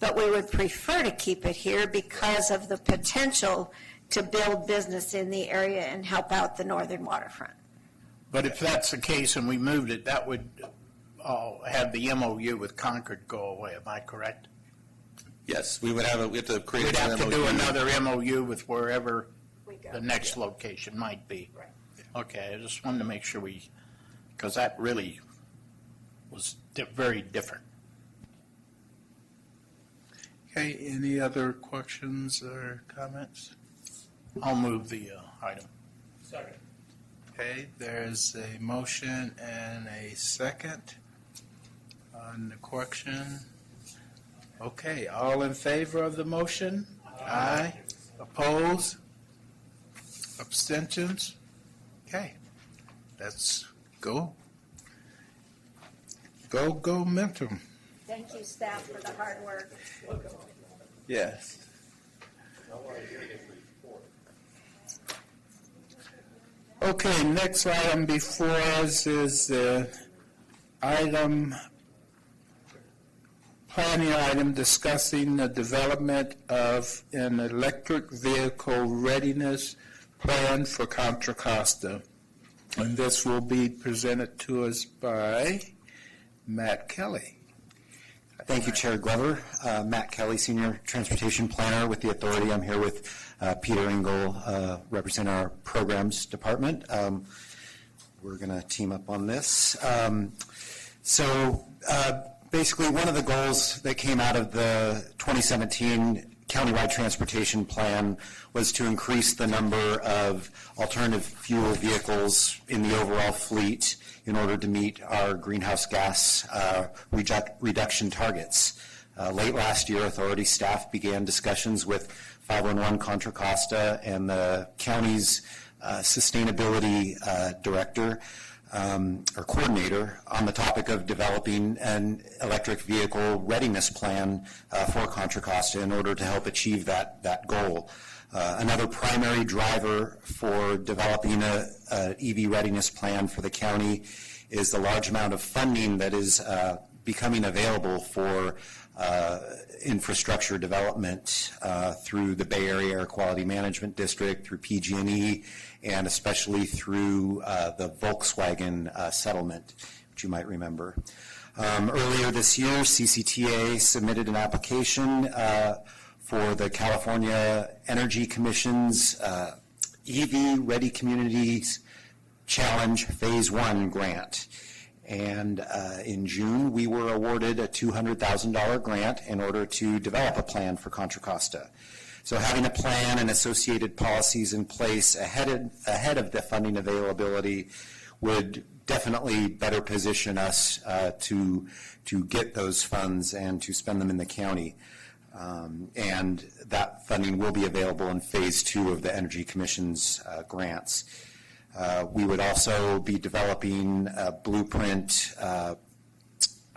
but we would prefer to keep it here because of the potential to build business in the area and help out the northern waterfront. But if that's the case and we moved it, that would have the MOU with Concord go away. Am I correct? Yes, we have to create We'd an have to MOU. do another MOU with wherever the next location might be. Right. Okay, I just wanted to make sure because that really was very different. Okay, any other questions or comments? I'll move the item. Second. Okay, there's a motion and a second on the correction. Okay, all in favor of the motion? Aye. Oppose? Abstentions? Okay, let's go. Go Momentum. Thank you, staff, for the hard work. Yes. Okay, next item before us is the planning item discussing the development of an electric vehicle readiness plan for Contra Costa. And this will be presented to us by Matt Kelly. Thank you, Chair Glover. Matt Kelly, Senior Transportation Planner with the Authority. I'm here with Peter Engel, representing our Programs Department. We're going to team up on this. Basically, one of the goals that came out of the 2017 countywide transportation plan was to increase the number of alternative fuel vehicles in the overall fleet in order to meet our greenhouse gas reduction targets. Late last year, Authority staff began discussions with 511 Contra Costa and the county's sustainability director or coordinator on the topic of developing an electric vehicle readiness plan for Contra Costa in order to help achieve that goal. Another primary driver for developing an EV readiness plan for the county is the large amount of funding that is becoming available for infrastructure development through the Bay Area Air Quality Management District, through PG&E, and especially through the Volkswagen settlement, which you might remember. Earlier this year, CCTA submitted an application for the California Energy Commission's EV Ready Communities Challenge Phase 1 grant. And in June, we were awarded a $200,000 grant in order to develop a plan for Contra Costa. So having a plan and associated policies in place ahead of the funding availability would definitely better position us to get those funds and to spend them in the county. And that funding will be available in Phase 2 of the Energy Commission's grants. We would also be developing a blueprint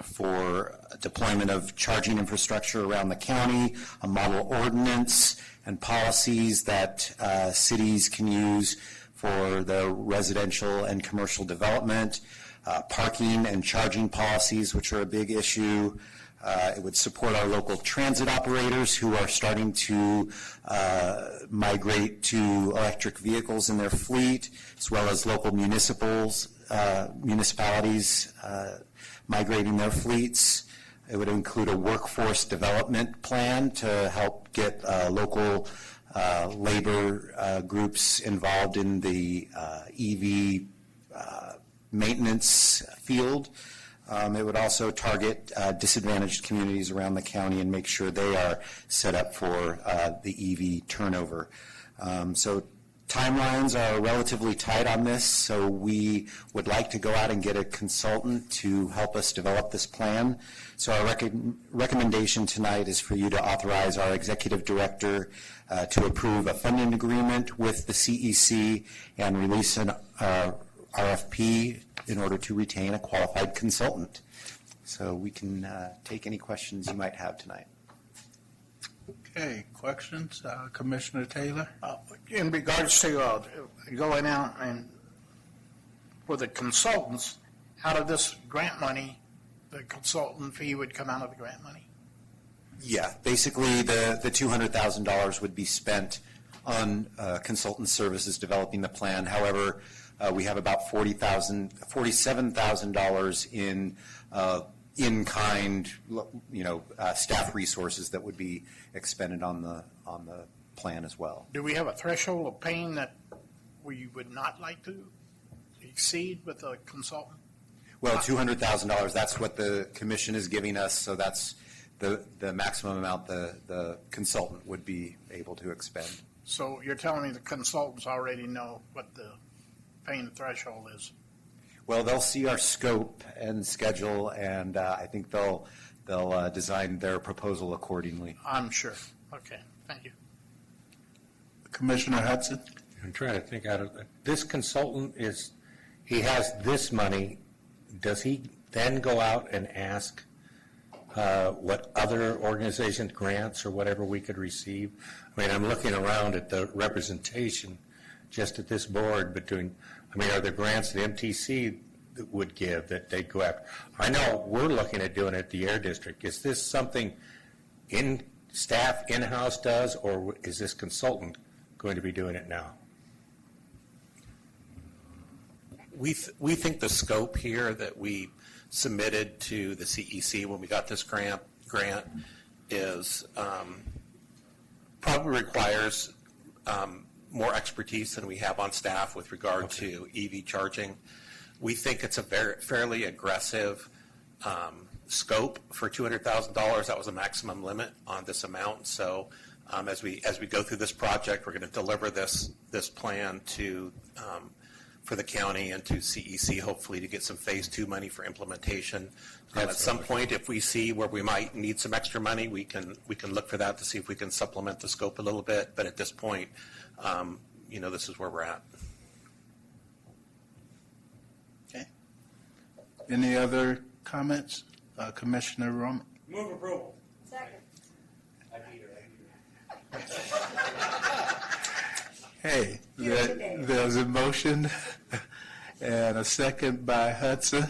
for deployment of charging infrastructure around the county, a model ordinance, and policies that cities can use for the residential and commercial development, parking and charging policies, which are a big issue. It would support our local transit operators who are starting to migrate to electric vehicles in their fleet, as well as local municipalities migrating their fleets. It would include a workforce development plan to help get local labor groups involved in the EV maintenance field. It would also target disadvantaged communities around the county and make sure they are set up for the EV turnover. So timelines are relatively tight on this, so we would like to go out and get a consultant to help us develop this plan. So our recommendation tonight is for you to authorize our executive director to approve a funding agreement with the CEC and release an RFP in order to retain a qualified consultant. So we can take any questions you might have tonight. Okay, questions? Commissioner Taylor? In regards to going out and for the consultants, out of this grant money, the consultant fee would come out of the grant money? Yeah, basically the $200,000 would be spent on consultant services developing the plan. However, we have about $47,000 in-kind, staff resources that would be expended on the plan as well. Do we have a threshold of paying that we would not like to exceed with a consultant? Well, $200,000, that's what the commission is giving us, so that's the maximum amount the consultant would be able to expend. So you're telling me the consultants already know what the paying the threshold is? Well, they'll see our scope and schedule, and I think they'll design their proposal accordingly. I'm sure. Okay, thank you. Commissioner Hudson? I'm trying to think out of, this consultant he has this money, does he then go out and ask what other organizations, grants or whatever we could receive? I mean, I'm looking around at the representation just at this board are there grants that MTC would give that they'd go after? I know we're looking at doing it at the Air District. Is this something staff in-house does, or is this consultant going to be doing it now? We think the scope here that we submitted to the CEC when we got this grant is probably requires more expertise than we have on staff with regard to EV charging. We think it's a fairly aggressive scope for $200,000. That was a maximum limit on this amount. So as we go through this project, we're going to deliver this plan to for the county and to CEC, hopefully to get some Phase 2 money for implementation. At some point, if we see where we might need some extra money, we can look for that to see if we can supplement the scope a little bit. But at this point, this is where we're at. Okay. Any other comments? Commissioner Roman? Move approval. Second. Hey, there's a motion and a second by Hudson.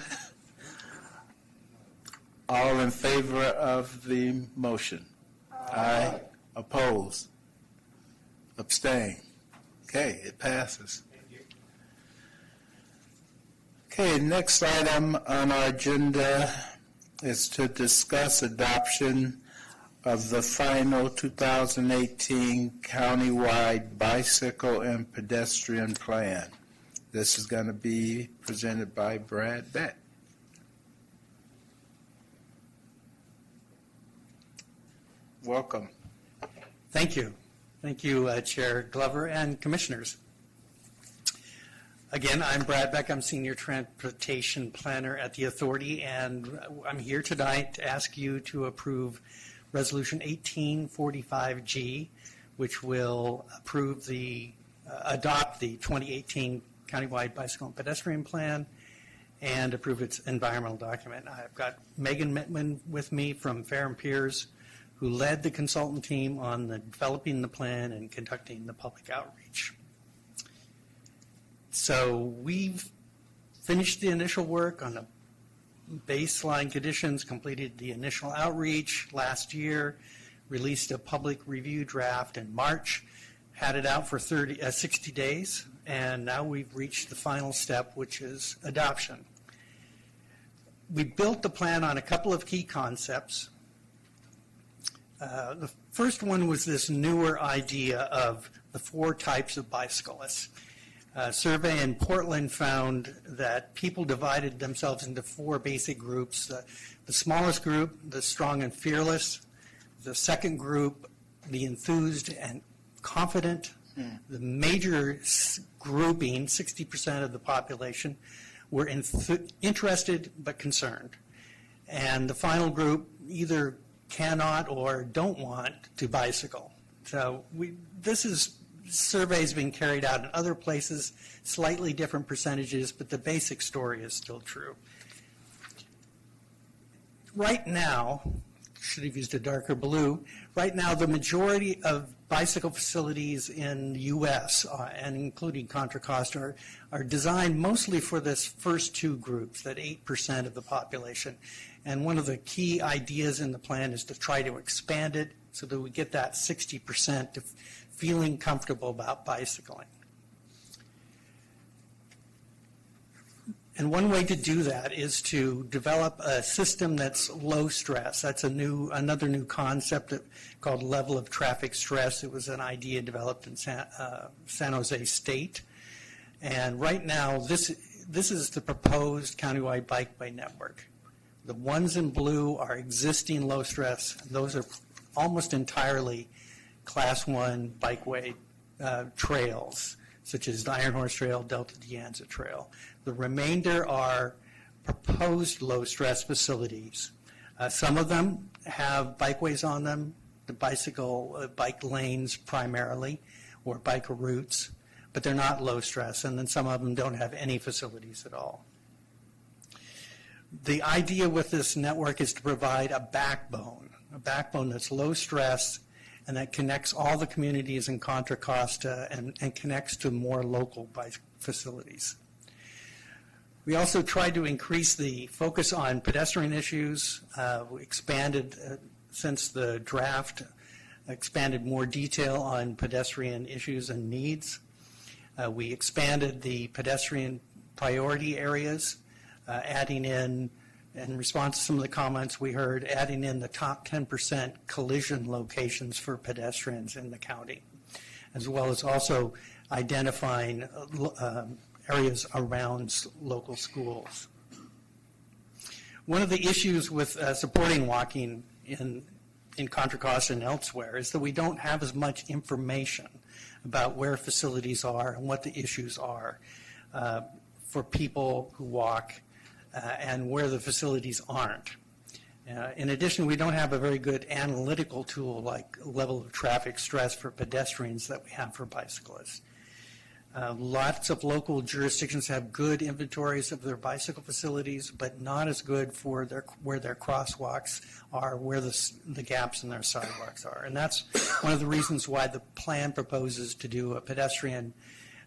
All in favor of the motion? Aye. Opposed? Abstain? Okay, it passes. Okay, next item on our agenda is to discuss adoption of the final 2018 countywide bicycle and pedestrian plan. This is going to be presented by Brad Beck. Welcome. Thank you. Thank you, Chair Glover and Commissioners. Again, I'm Brad Beck. I'm Senior Transportation Planner at the Authority, and I'm here tonight to ask you to approve Resolution 1845G, which will adopt the 2018 Countywide Bicycle and Pedestrian Plan and approve its environmental document. I've got Megan Mittman with me from Fair and Peers, who led the consultant team on developing the plan and conducting the public outreach. So we've finished the initial work on the baseline conditions, completed the initial outreach last year, released a public review draft in March, had it out for 60 days, and now we've reached the final step, which is adoption. We built the plan on a couple of key concepts. The first one was this newer idea of the 4 types of bicyclists. A survey in Portland found that people divided themselves into 4 basic groups. The smallest group, the strong and fearless. The second group, the enthused and confident. The major grouping, 60% of the population, were interested but concerned. And the final group either cannot or don't want to bicycle. So this survey has been carried out in other places, slightly different percentages, but the basic story is still true. Right now, should have used a darker blue, right now the majority of bicycle facilities in the U.S., and including Contra Costa, are designed mostly for this first 2 groups, that 8% of the population. And one of the key ideas in the plan is to try to expand it so that we get that 60% to feeling comfortable about bicycling. And one way to do that is to develop a system that's low stress. That's another new concept called level of traffic stress. It was an idea developed in San Jose State. And right now, this is the proposed countywide bikeway network. The ones in blue are existing low stress. Those are almost entirely Class 1 bikeway trails, such as the Iron Horse Trail, Delta de Anza Trail. The remainder are proposed low-stress facilities. Some of them have bikeways on them, the bike lanes primarily, or bike routes, but they're not low-stress, and then some of them don't have any facilities at all. The idea with this network is to provide a backbone that's low-stress, and that connects all the communities in Contra Costa and connects to more local bike facilities. We also tried to increase the focus on pedestrian issues. We expanded, since the draft, expanded more detail on pedestrian issues and needs. We expanded the pedestrian priority areas, adding in response to some of the comments we heard, adding in the top 10% collision locations for pedestrians in the county, as well as also identifying areas around local schools. One of the issues with supporting walking in Contra Costa and elsewhere is that we don't have as much information about where facilities are and what the issues are for people who walk and where the facilities aren't. In addition, we don't have a very good analytical tool like level of traffic stress for pedestrians that we have for bicyclists. Lots of local jurisdictions have good inventories of their bicycle facilities, but not as good for where their crosswalks are, where the gaps in their sidewalks are. And that's one of the reasons why the plan proposes to do a pedestrian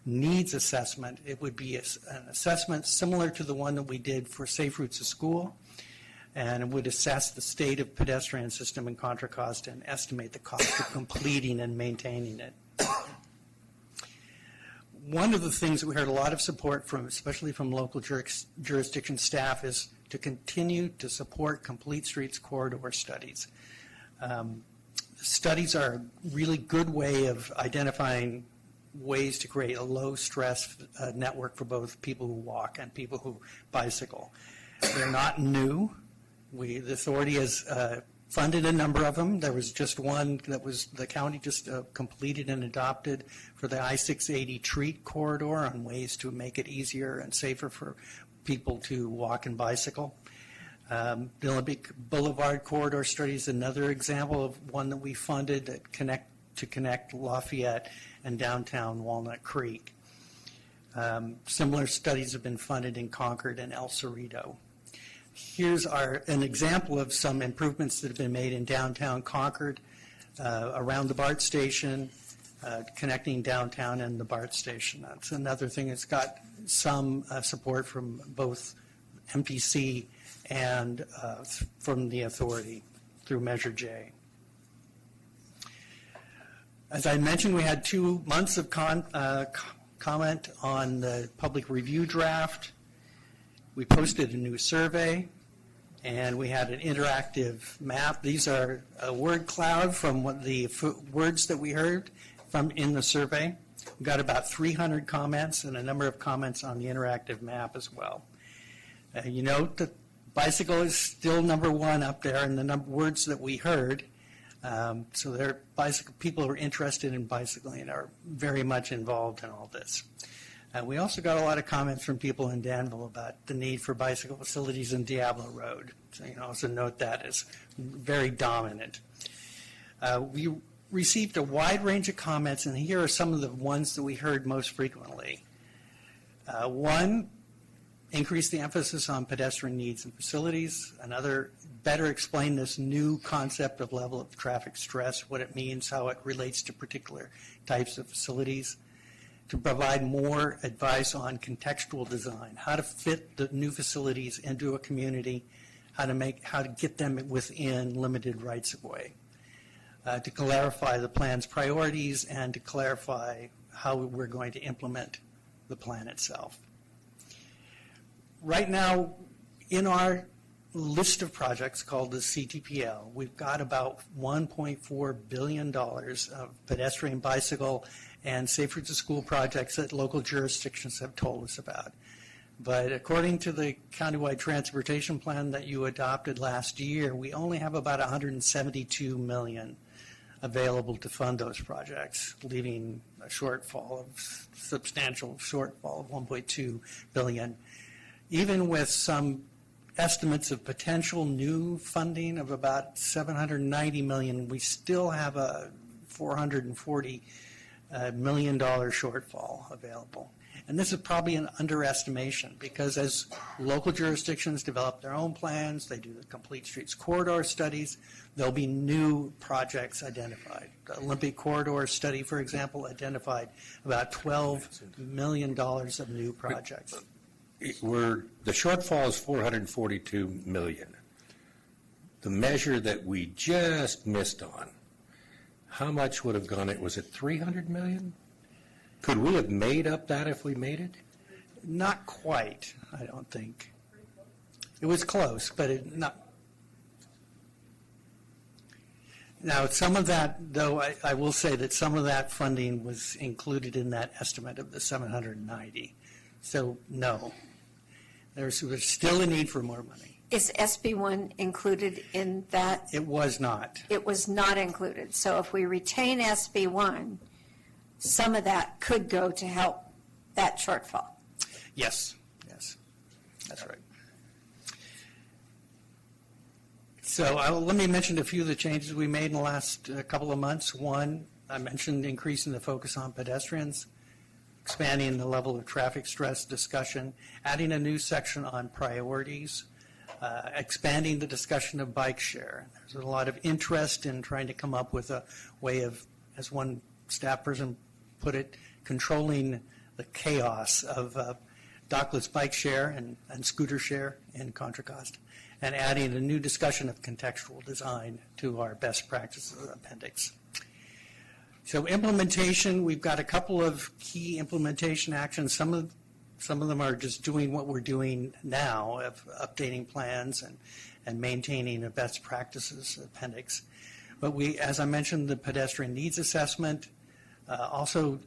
needs assessment. It would be an assessment similar to the one that we did for Safe Routes to School, and it would assess the state of pedestrian system in Contra Costa and estimate the cost of completing and maintaining it. One of the things that we heard a lot of support from, especially from local jurisdiction staff, is to continue to support Complete Streets corridor studies. Studies are a really good way of identifying ways to create a low-stress network for both people who walk and people who bicycle. They're not new. The authority has funded a number of them. There was just one that was the county just completed and adopted for the I-680 Treat corridor on ways to make it easier and safer for people to walk and bicycle. The Olympic Boulevard corridor study is another example of one that we funded that connect Lafayette and downtown Walnut Creek. Similar studies have been funded in Concord and El Cerrito. Here's an example of some improvements that have been made in downtown Concord around the BART station, connecting downtown and the BART station. That's another thing that's got some support from both MTC and from the authority through Measure J. As I mentioned, we had 2 months of comment on the public review draft. We posted a new survey, and we had an interactive map. These are a word cloud from what the words that we heard from in the survey. We got about 300 comments and a number of comments on the interactive map as well. You note that bicycle is still number 1 up there in the words that we heard. So people who are interested in bicycling and are very much involved in all this. We also got a lot of comments from people in Danville about the need for bicycle facilities in Diablo Road. So you can also note that as very dominant. We received a wide range of comments, and here are some of the ones that we heard most frequently. 1, increase the emphasis on pedestrian needs and facilities. Another, better explain this new concept of level of traffic stress, what it means, how it relates to particular types of facilities. To provide more advice on contextual design, how to fit the new facilities into a community, how to get them within limited rights of way. To clarify the plan's priorities and to clarify how we're going to implement the plan itself. Right now, in our list of projects called the CTPL, we've got about $1.4 billion of pedestrian, bicycle, and safer to school projects that local jurisdictions have told us about. But according to the countywide transportation plan that you adopted last year, we only have about $172 million available to fund those projects, leaving a substantial shortfall of $1.2 billion. Even with some estimates of potential new funding of about $790 million, we still have a $440 million shortfall available. And this is probably an underestimation because as local jurisdictions develop their own plans, they do the Complete Streets Corridor studies, there'll be new projects identified. The Olympic Corridor study, for example, identified about $12 million of new projects. The shortfall is $442 million. The measure that we just missed on, how much would have gone? Was it $300 million? Could we have made up that if we made it? Not quite, I don't think. It was close, but not. Now, some of that, though, I will say that some of that funding was included in that estimate of the 790. So, no. There's still a need for more money. Is SB1 included in that? It was not. It was not included. So if we retain SB1, some of that could go to help that shortfall. Yes, that's right. So let me mention a few of the changes we made in the last couple of months. One, I mentioned increasing the focus on pedestrians, expanding the level of traffic stress discussion, adding a new section on priorities, expanding the discussion of bike share. There's a lot of interest in trying to come up with a way of, as one staff person put it, controlling the chaos of dockless bike share and scooter share in Contra Costa, and adding a new discussion of contextual design to our best practices appendix. So implementation, we've got a couple of key implementation actions. Some of them are just doing what we're doing now, of updating plans and maintaining a best practices appendix. But we, as I mentioned, the pedestrian needs assessment, also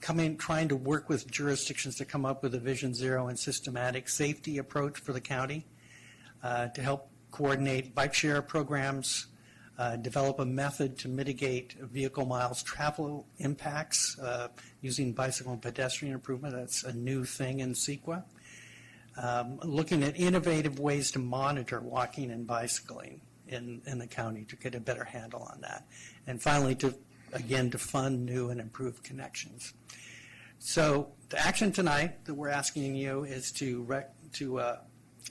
trying to work with jurisdictions to come up with a Vision Zero and systematic safety approach for the county to help coordinate bike share programs, develop a method to mitigate vehicle miles travel impacts using bicycle and pedestrian improvement. That's a new thing in CEQA. Looking at innovative ways to monitor walking and bicycling in the county to get a better handle on that. And finally, to fund new and improved connections. So the action tonight that we're asking you is to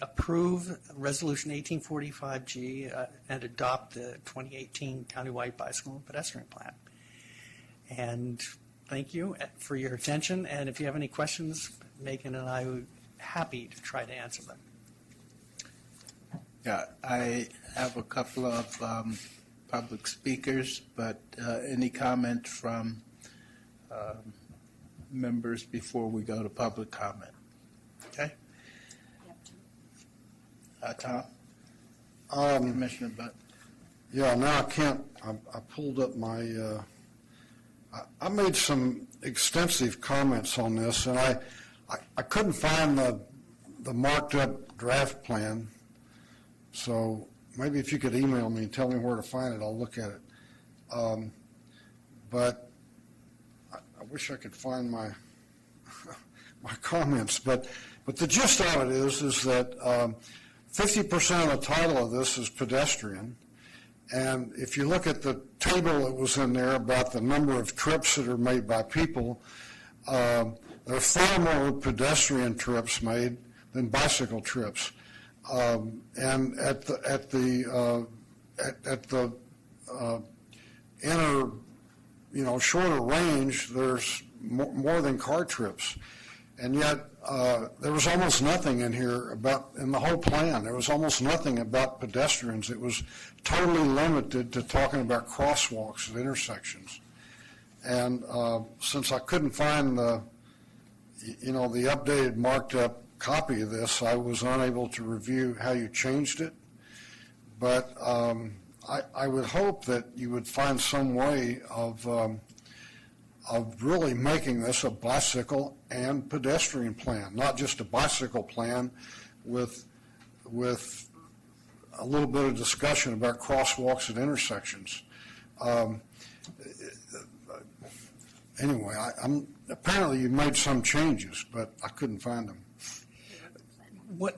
approve Resolution 1845G and adopt the 2018 Countywide Bicycle and Pedestrian Plan. And thank you for your attention. And if you have any questions, Megan and I would be happy to try to answer them. Yeah, I have a couple of public speakers, but any comment from members before we go to public comment? Okay. Tom? Commissioner Butt? Yeah, now I can't, I pulled up my, I made some extensive comments on this, and I couldn't find the marked up draft plan, so maybe if you could email me and tell me where to find it, I'll look at it. But I wish I could find my comments, but the gist of it is that 50% of the title of this is pedestrian, and if you look at the table that was in there about the number of trips that are made by people, there are far more pedestrian trips made than bicycle trips. And at the inner, shorter range, there's more than car trips. And yet, there was almost nothing in here in the whole plan, there was almost nothing about pedestrians. It was totally limited to talking about crosswalks at intersections. And since I couldn't find the updated marked up copy of this, I was unable to review how you changed it. But I would hope that you would find some way of really making this a bicycle and pedestrian plan, not just a bicycle plan with a little bit of discussion about crosswalks at intersections. Anyway, apparently you made some changes, but I couldn't find them.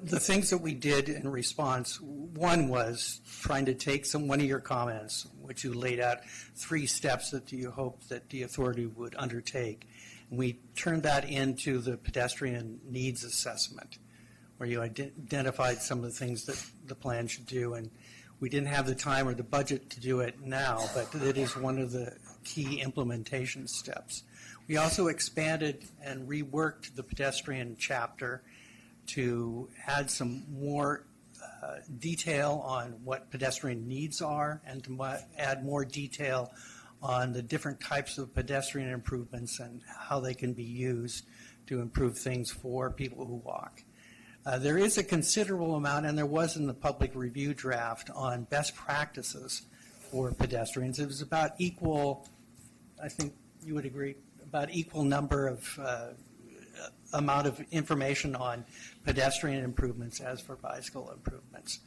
The things that we did in response, one was trying to take one of your comments, which you laid out 3 steps that you hope that the authority would undertake. And we turned that into the pedestrian needs assessment, where you identified some of the things that the plan should do. And we didn't have the time or the budget to do it now, but it is one of the key implementation steps. We also expanded and reworked the pedestrian chapter to add some more detail on what pedestrian needs are and to add more detail on the different types of pedestrian improvements and how they can be used to improve things for people who walk. There is a considerable amount, and there was in the public review draft, on best practices for pedestrians. It was about equal, I think you would agree, about equal number of amount of information on pedestrian improvements as for bicycle improvements.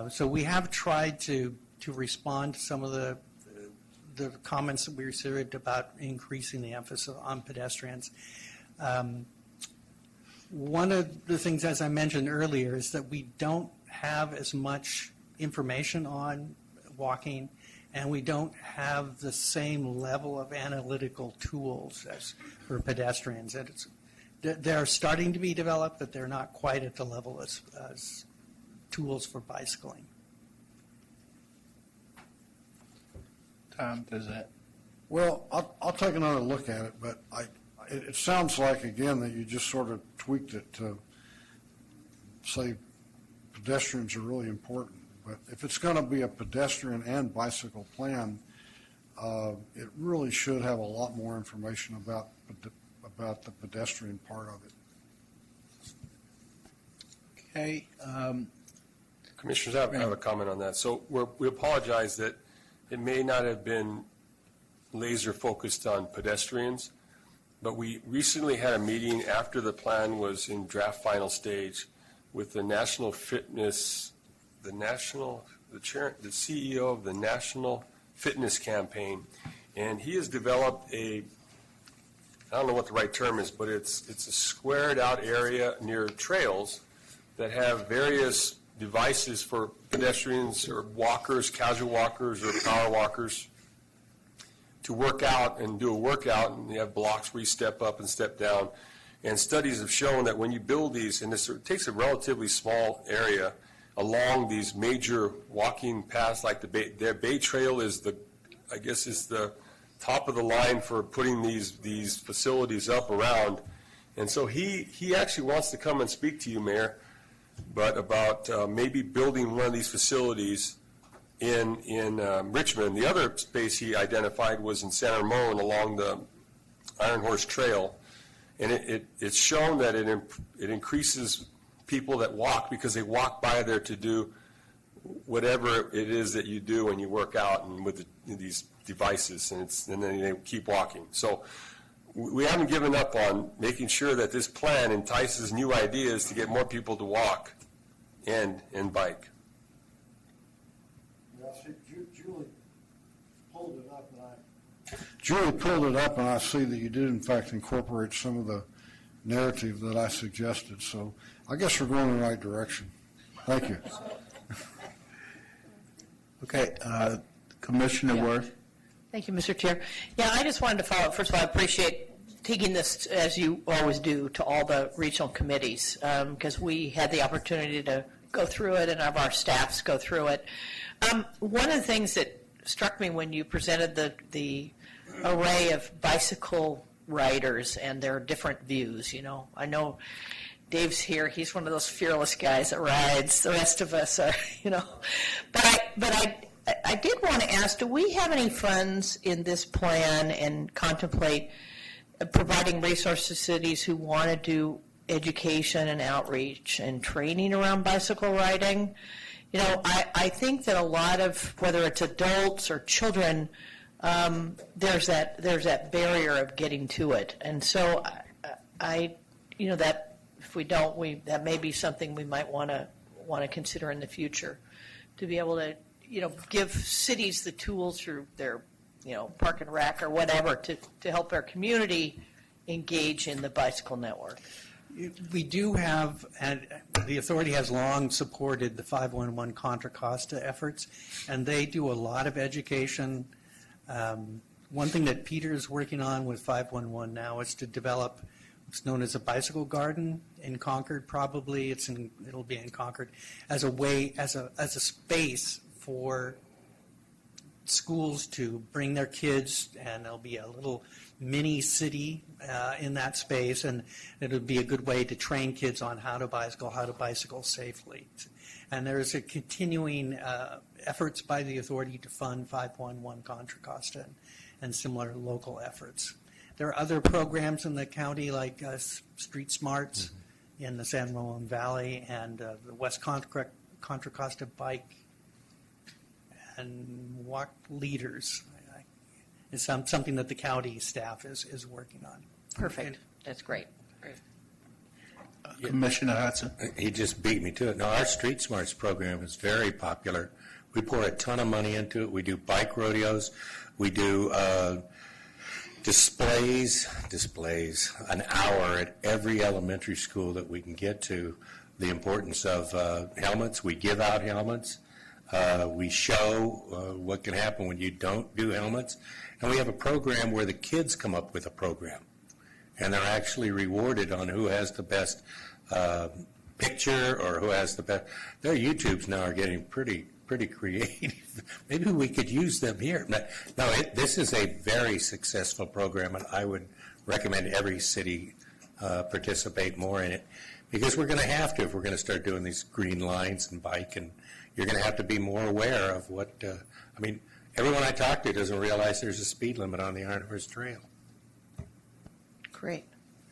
So we have tried to respond to some of the comments that we received about increasing the emphasis on pedestrians. One of the things, as I mentioned earlier, is that we don't have as much information on walking, and we don't have the same level of analytical tools as for pedestrians. And they're starting to be developed, but they're not quite at the level as tools for bicycling. Tom, does that? Well, I'll take another look at it, but it sounds like, again, that you just sort of tweaked it to say pedestrians are really important. But if it's going to be a pedestrian and bicycle plan, it really should have a lot more information about the pedestrian part of it. Okay. Commissioners, I have a comment on that. So we apologize that it may not have been laser focused on pedestrians, but we recently had a meeting after the plan was in draft final stage with the National Fitness, the CEO of the National Fitness Campaign, and he has developed I don't know what the right term is, but it's a squared out area near trails that have various devices for pedestrians or walkers, casual walkers or power walkers to work out and do a workout, and you have blocks where you step up and step down. And studies have shown that when you build these, and it takes a relatively small area along these major walking paths, like their Bay Trail is the top of the line for putting these facilities up around. And so he actually wants to come and speak to you, Mayor, but about maybe building one of these facilities in Richmond. The other space he identified was in San Ramon along the Iron Horse Trail. And it's shown that it increases people that walk because they walk by there to do whatever it is that you do when you work out and with these devices, and then they keep walking. So we haven't given up on making sure that this plan entices new ideas to get more people to walk and bike. Julie pulled it up, and I see that you did, in fact, incorporate some of the narrative that I suggested. So I guess we're going in the right direction. Thank you. Okay, Commissioner Worth. Thank you, Mr. Chair. Yeah, I just wanted to follow up. First of all, I appreciate taking this, as you always do, to all the regional committees, because we had the opportunity to go through it and have our staffs go through it. One of the things that struck me when you presented the array of bicycle riders and their different views, I know Dave's here. He's one of those fearless guys that rides. The rest of us are, But I did want to ask, do we have any funds in this plan and contemplate providing resources to cities who want to do education and outreach and training around bicycle riding? I think that a lot of, whether it's adults or children, there's that barrier of getting to it. And so that if we don't, that may be something we might want to consider in the future, to be able to give cities the tools through their park and rec or whatever to help our community engage in the bicycle network. We do have, and the authority has long supported the 511 Contra Costa efforts, and they do a lot of education. One thing that Peter is working on with 511 now is to develop what's known as a bicycle garden in Concord. Probably it'll be in Concord as a space for schools to bring their kids, and there'll be a little mini city in that space, and it'll be a good way to train kids on how to bicycle safely. And there's a continuing efforts by the authority to fund 511 Contra Costa and similar local efforts. There are other programs in the county like Street Smarts in the San Ramon Valley and the West Contra Costa Bike and Walk Leaders. It's something that the county staff is working on. Perfect. That's great. Commissioner Hudson. He just beat me to it. No, our Street Smarts program is very popular. We pour a ton of money into it. We do bike rodeos. We do displays, an hour at every elementary school that we can get to. The importance of helmets. We give out helmets. We show what can happen when you don't do helmets. And we have a program where the kids come up with a program. And they're actually rewarded on who has the best picture or who has the best. Their YouTubes now are getting pretty creative. Maybe we could use them here. No, this is a very successful program, and I would recommend every city participate more in it, because we're going to have to if we're going to start doing these green lines and bike, and you're going to have to be more aware of what, everyone I talk to doesn't realize there's a speed limit on the Iron Horse Trail. Great.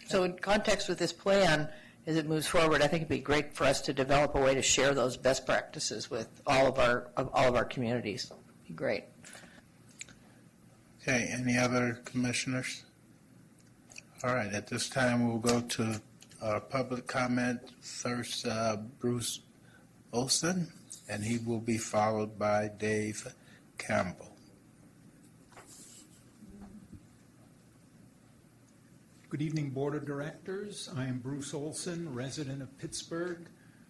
So in context with this plan, as it moves forward, I think it'd be great for us to develop a way to share those best practices with all of our communities. Be great. Okay, any other commissioners? All right, at this time, we'll go to public comment. First, Bruce Olson, and he will be followed by Dave Campbell. Good evening, Board of Directors. I am Bruce Olson, resident of Pittsburgh.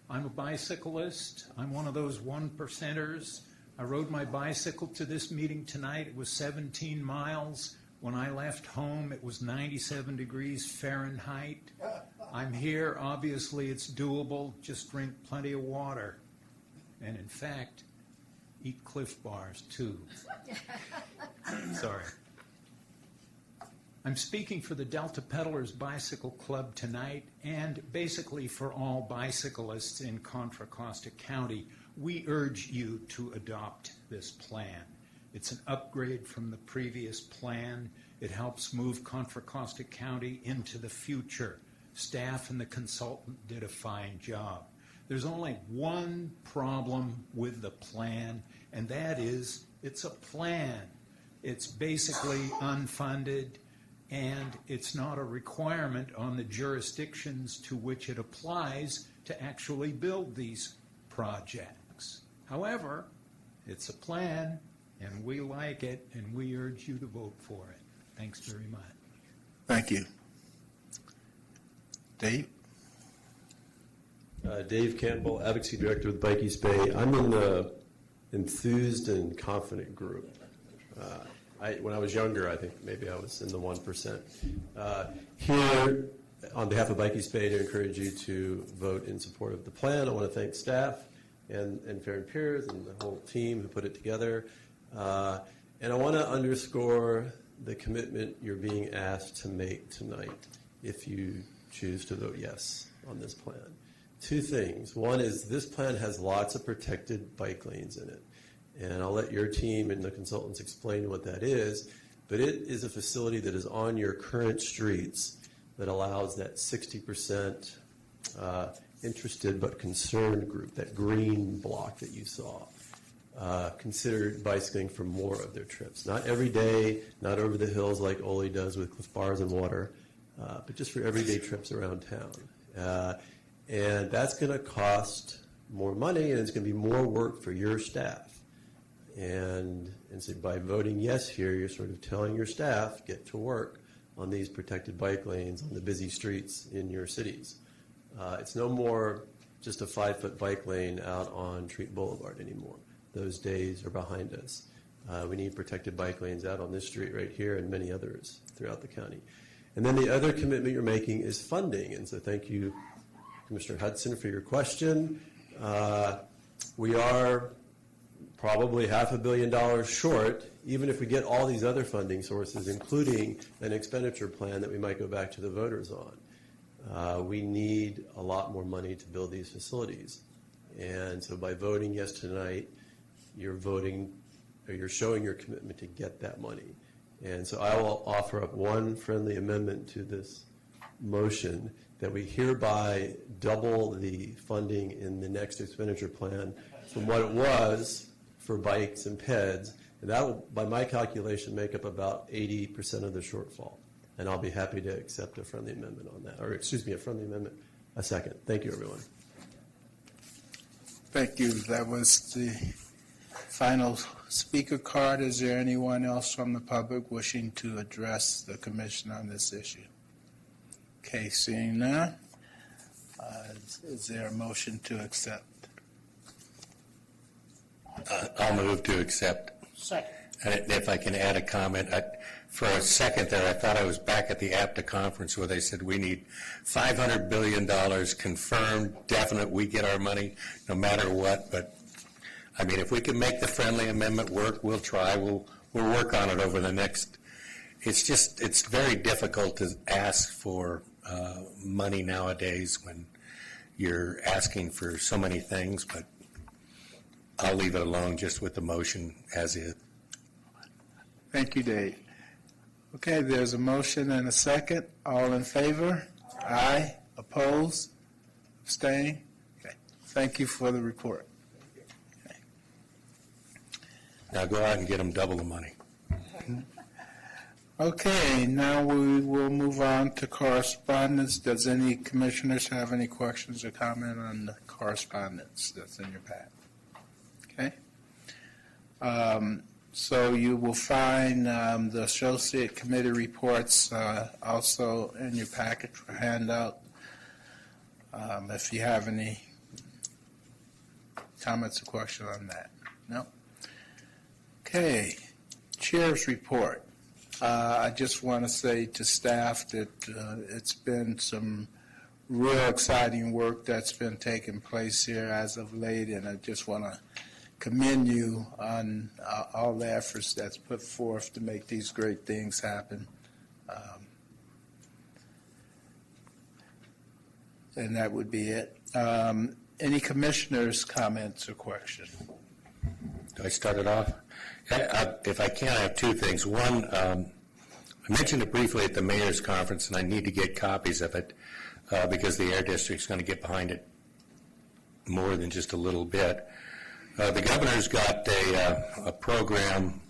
I'm a bicyclist. I'm one of those 1%ers. I rode my bicycle to this meeting tonight. It was 17 miles. When I left home, it was 97 degrees Fahrenheit. I'm here. Obviously, it's doable. Just drink plenty of water. And in fact, eat Cliff Bars, too. Sorry. I'm speaking for the Delta Peddlers Bicycle Club tonight, and basically for all bicyclists in Contra Costa County. We urge you to adopt this plan. It's an upgrade from the previous plan. It helps move Contra Costa County into the future. Staff and the consultant did a fine job. There's only one problem with the plan, and that is it's a plan. It's basically unfunded, and it's not a requirement on the jurisdictions to which it applies to actually build these projects. However, it's a plan, and we like it, and we urge you to vote for it. Thanks very much. Thank you. Dave? Dave Campbell, Advocacy Director with Bike East Bay. I'm in the enthused and confident group. When I was younger, I think maybe I was in the 1%. Here, on behalf of Bike East Bay, to encourage you to vote in support of the plan. I want to thank staff and Farron Piers and the whole team who put it together. And I want to underscore the commitment you're being asked to make tonight if you choose to vote yes on this plan. Two things. One is this plan has lots of protected bike lanes in it. And I'll let your team and the consultants explain what that is, but it is a facility that is on your current streets that allows that 60% interested but concerned group, that green block that you saw, consider bicycling for more of their trips. Not every day, not over the hills like Ole does with Cliff Bars and water, but just for everyday trips around town. And that's going to cost more money, and it's going to be more work for your staff. And so by voting yes here, you're sort of telling your staff, get to work on these protected bike lanes on the busy streets in your cities. It's no more just a 5-foot bike lane out on Treat Boulevard anymore. Those days are behind us. We need protected bike lanes out on this street right here and many others throughout the county. And then the other commitment you're making is funding. And so thank you, Commissioner Hudson, for your question. We are probably $500 million short, even if we get all these other funding sources, including an expenditure plan that we might go back to the voters on. We need a lot more money to build these facilities. And so by voting yes tonight, you're showing your commitment to get that money. And so I will offer up one friendly amendment to this motion that we hereby double the funding in the next expenditure plan from what it was for bikes and PEDs, and that will, by my calculation, make up about 80% of the shortfall. And I'll be happy to accept a friendly amendment on that, or excuse me, a friendly amendment, a second. Thank you, everyone. Thank you. That was the final speaker card. Is there anyone else from the public wishing to address the commission on this issue? Okay, seeing none, is there a motion to accept? I'll move to accept. Second. And if I can add a comment, for a second there, I thought I was back at the APTA conference where they said we need $500 billion confirmed, definite, we get our money no matter what. But, I mean, if we can make the friendly amendment work, we'll try. We'll work on it over the next. It's very difficult to ask for money nowadays when you're asking for so many things, but I'll leave it alone just with the motion as is. Thank you, Dave. Okay, there's a motion and a second. All in favor? Aye. Oppose? Abstain? Okay. Thank you for the report. Now go out and get them double the money. Okay, now we will move on to correspondence. Does any commissioners have any questions or comment on the correspondence that's in your pack? Okay. So you will find the associate committee reports also in your package for handout. If you have any comments or questions on that. No? Okay. Chair's report. I just want to say to staff that it's been some real exciting work that's been taking place here as of late, and I just want to commend you on all the efforts that's put forth to make these great things happen. And that would be it. Any commissioners' comments or questions? Do I start it off? If I can, I have two things. One, I mentioned it briefly at the mayor's conference, and I need to get copies of it because the Air District's going to get behind it more than just a little bit. The governor's got a program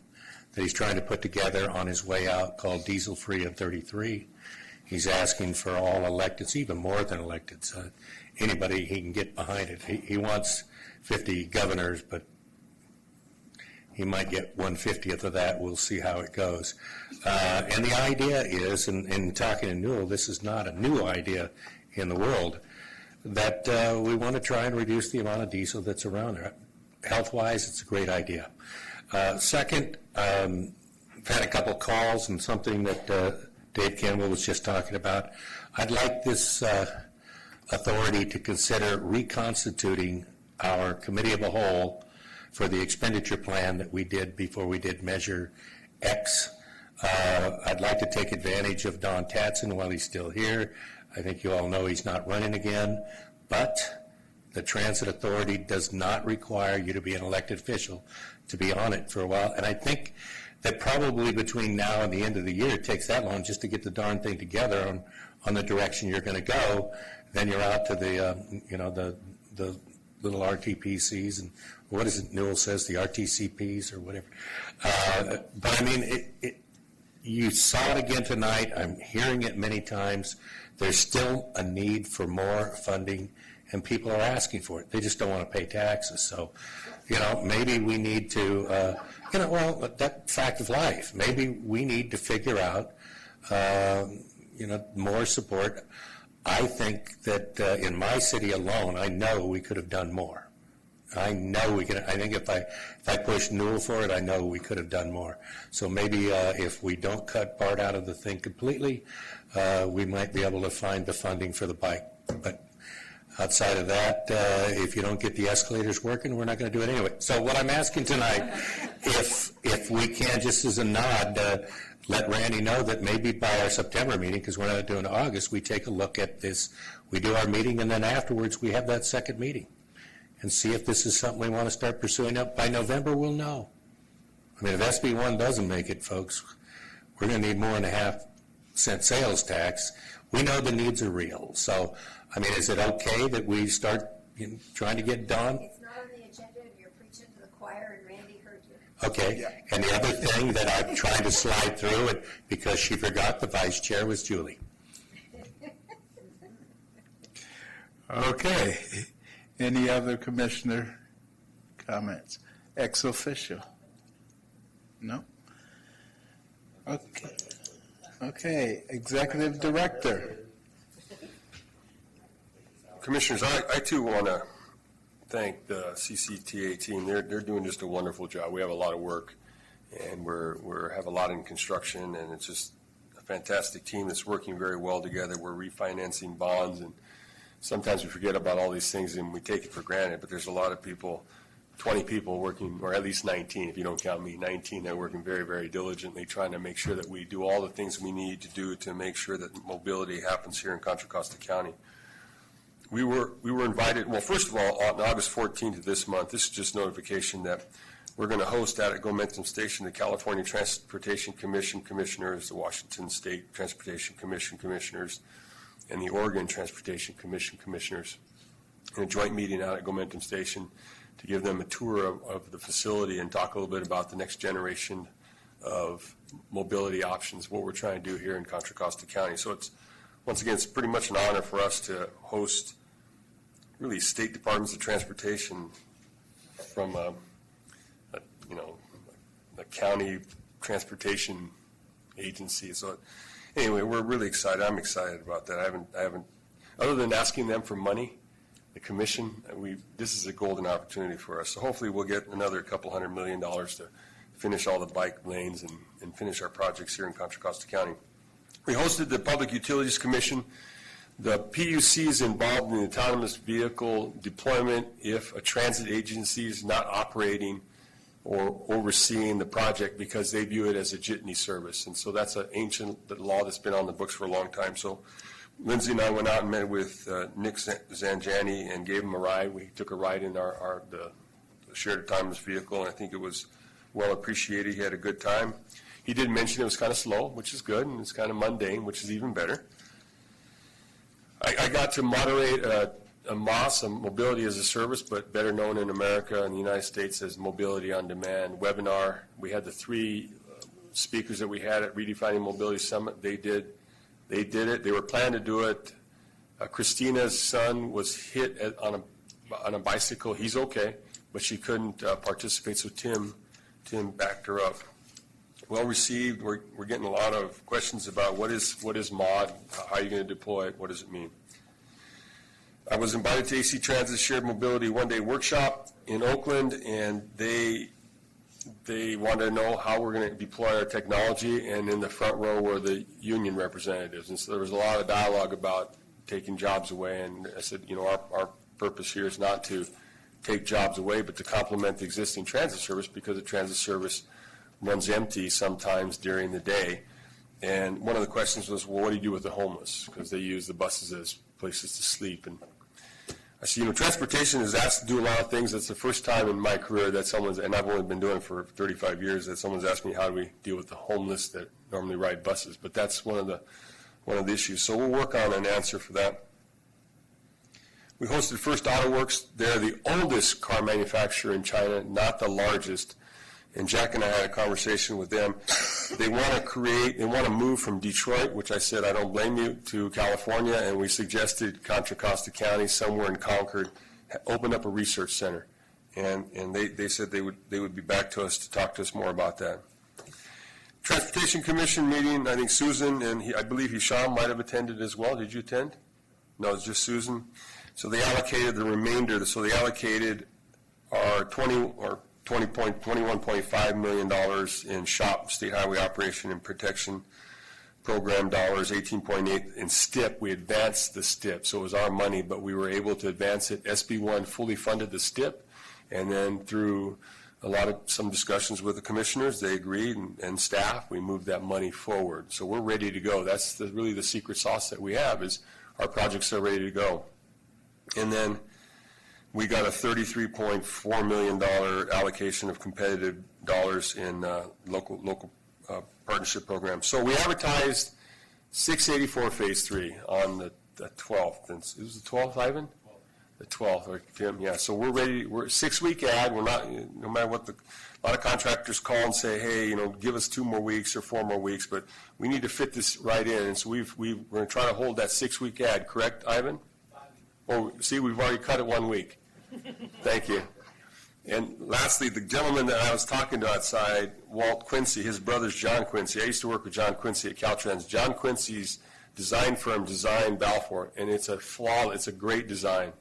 that he's trying to put together on his way out called Diesel Free of 33. He's asking for all electeds, even more than electeds, anybody he can get behind it. He wants 50 governors, but he might get 1/50th of that. We'll see how it goes. And the idea is, and talking to Newell, this is not a new idea in the world, that we want to try and reduce the amount of diesel that's around there. Health-wise, it's a great idea. Second, I've had a couple calls and something that Dave Campbell was just talking about. I'd like this authority to consider reconstituting our committee of the whole for the expenditure plan that we did before we did Measure X. I'd like to take advantage of Don Tatson while he's still here. I think you all know he's not running again, but the Transit Authority does not require you to be an elected official to be on it for a while. And I think that probably between now and the end of the year, it takes that long just to get the darn thing together on the direction you're going to go. Then you're out to the little RTPCs and what is it Newell says, the RTCPs or whatever. But I mean, you saw it again tonight. I'm hearing it many times. There's still a need for more funding, and people are asking for it. They just don't want to pay taxes. So, maybe we need to, that fact of life. Maybe we need to figure out, more support. I think that in my city alone, I know we could have done more. I know we can. I think if I pushed Newell for it, I know we could have done more. So maybe if we don't cut Bart out of the thing completely, we might be able to find the funding for the bike. But outside of that, if you don't get the escalators working, we're not going to do it anyway. So what I'm asking tonight, if we can, just as a nod, let Randy know that maybe by our September meeting, because we're not doing August, we take a look at this. We do our meeting, and then afterwards we have that second meeting and see if this is something we want to start pursuing up. By November, we'll know. I mean, if SB1 doesn't make it, folks, we're going to need more than a half-cent sales tax. We know the needs are real. So, I mean, is it okay that we start trying to get done? It's not on the agenda, and you're preaching to the choir, and Randy heard you. Okay. Yeah. And the other thing that I'm trying to slide through, and because she forgot the vice chair, was Julie. Okay. Any other commissioner comments? Ex officio? No? Okay. Okay. Executive Director. Commissioners, I too want to thank the CCTA team. They're doing just a wonderful job. We have a lot of work, and we have a lot in construction, and it's just a fantastic team that's working very well together. We're refinancing bonds, and sometimes we forget about all these things and we take it for granted, but there's a lot of people, 20 people working, or at least 19 if you don't count me, 19 that are working very, very diligently trying to make sure that we do all the things we need to do to make sure that mobility happens here in Contra Costa County. We were invited, well, first of all, on August 14th of this month, this is just notification that we're going to host out at Gomentum Station the California Transportation Commission commissioners, the Washington State Transportation Commission commissioners, and the Oregon Transportation Commission commissioners in a joint meeting out at Gomentum Station to give them a tour of the facility and talk a little bit about the next generation of mobility options, what we're trying to do here in Contra Costa County. So it's, once again, it's pretty much an honor for us to host really state departments of transportation from a county transportation agency. So anyway, we're really excited. I'm excited about that. I haven't, other than asking them for money, the commission, this is a golden opportunity for us. So hopefully we'll get another $200 million to finish all the bike lanes and finish our projects here in Contra Costa County. We hosted the Public Utilities Commission. The PUC is involved in the autonomous vehicle deployment if a transit agency is not operating or overseeing the project because they view it as a jitney service. And so that's an ancient law that's been on the books for a long time. So Lindsay and I went out and met with Nick Zanjani and gave him a ride. We took a ride in the shared autonomous vehicle, and I think it was well appreciated. He had a good time. He did mention it was kind of slow, which is good, and it's kind of mundane, which is even better. I got to moderate a MOS, a Mobility as a Service, but better known in America and the United States as Mobility on Demand webinar. We had the 3 speakers that we had at Redefining Mobility Summit. They did it. They were planning to do it. Christina's son was hit on a bicycle. He's okay, but she couldn't participate, so Tim backed her up. Well received. We're getting a lot of questions about what is MOD, how are you going to deploy it, what does it mean? I was invited to AC Transit Shared Mobility one-day workshop in Oakland, and they wanted to know how we're going to deploy our technology, and in the front row were the union representatives. And so there was a lot of dialogue about taking jobs away, and I said, our purpose here is not to take jobs away, but to complement the existing transit service, because the transit service runs empty sometimes during the day. And one of the questions was, well, what do you do with the homeless? Because they use the buses as places to sleep. And I said, transportation is asked to do a lot of things. That's the first time in my career that and I've only been doing it for 35 years, that someone's asked me how do we deal with the homeless that normally ride buses. But that's one of the issues. So we'll work on an answer for that. We hosted First Auto Works. They're the oldest car manufacturer in China, not the largest. And Jack and I had a conversation with them. They want to move from Detroit, which I said, I don't blame you, to California, and we suggested Contra Costa County, somewhere in Concord, open up a research center. And they said they would be back to us to talk to us more about that. Transportation Commission meeting, I think Susan and I believe Hisham might have attended as well. Did you attend? No, it's just Susan. So they allocated the remainder. So they allocated our $21.5 million in SHOP, State Highway Operation and Protection Program dollars, 18.8 in STIP. We advanced the STIP, so it was our money, but we were able to advance it. SB1 fully funded the STIP, and then through some discussions with the commissioners, they agreed, and staff, we moved that money forward. So we're ready to go. That's really the secret sauce that we have, is our projects are ready to go. And then we got a $33.4 million allocation of competitive dollars in local partnership programs. So we advertised 684 Phase 3 on the 12th. And it was the 12th, Ivan? The 12th, or Tim, yeah. So we're ready. We're a 6-week ad. We're not, no matter what a lot of contractors call and say, hey, give us 2 more weeks or 4 more weeks, but we need to fit this right in. And so we're going to try to hold that 6-week ad, correct, Ivan? Oh, see, we've already cut it 1 week. Thank you. And lastly, the gentleman that I was talking to outside, Walt Quincy, his brother's John Quincy. I used to work with John Quincy at Caltrans. John Quincy's design firm designed Balfour, and it's a great design.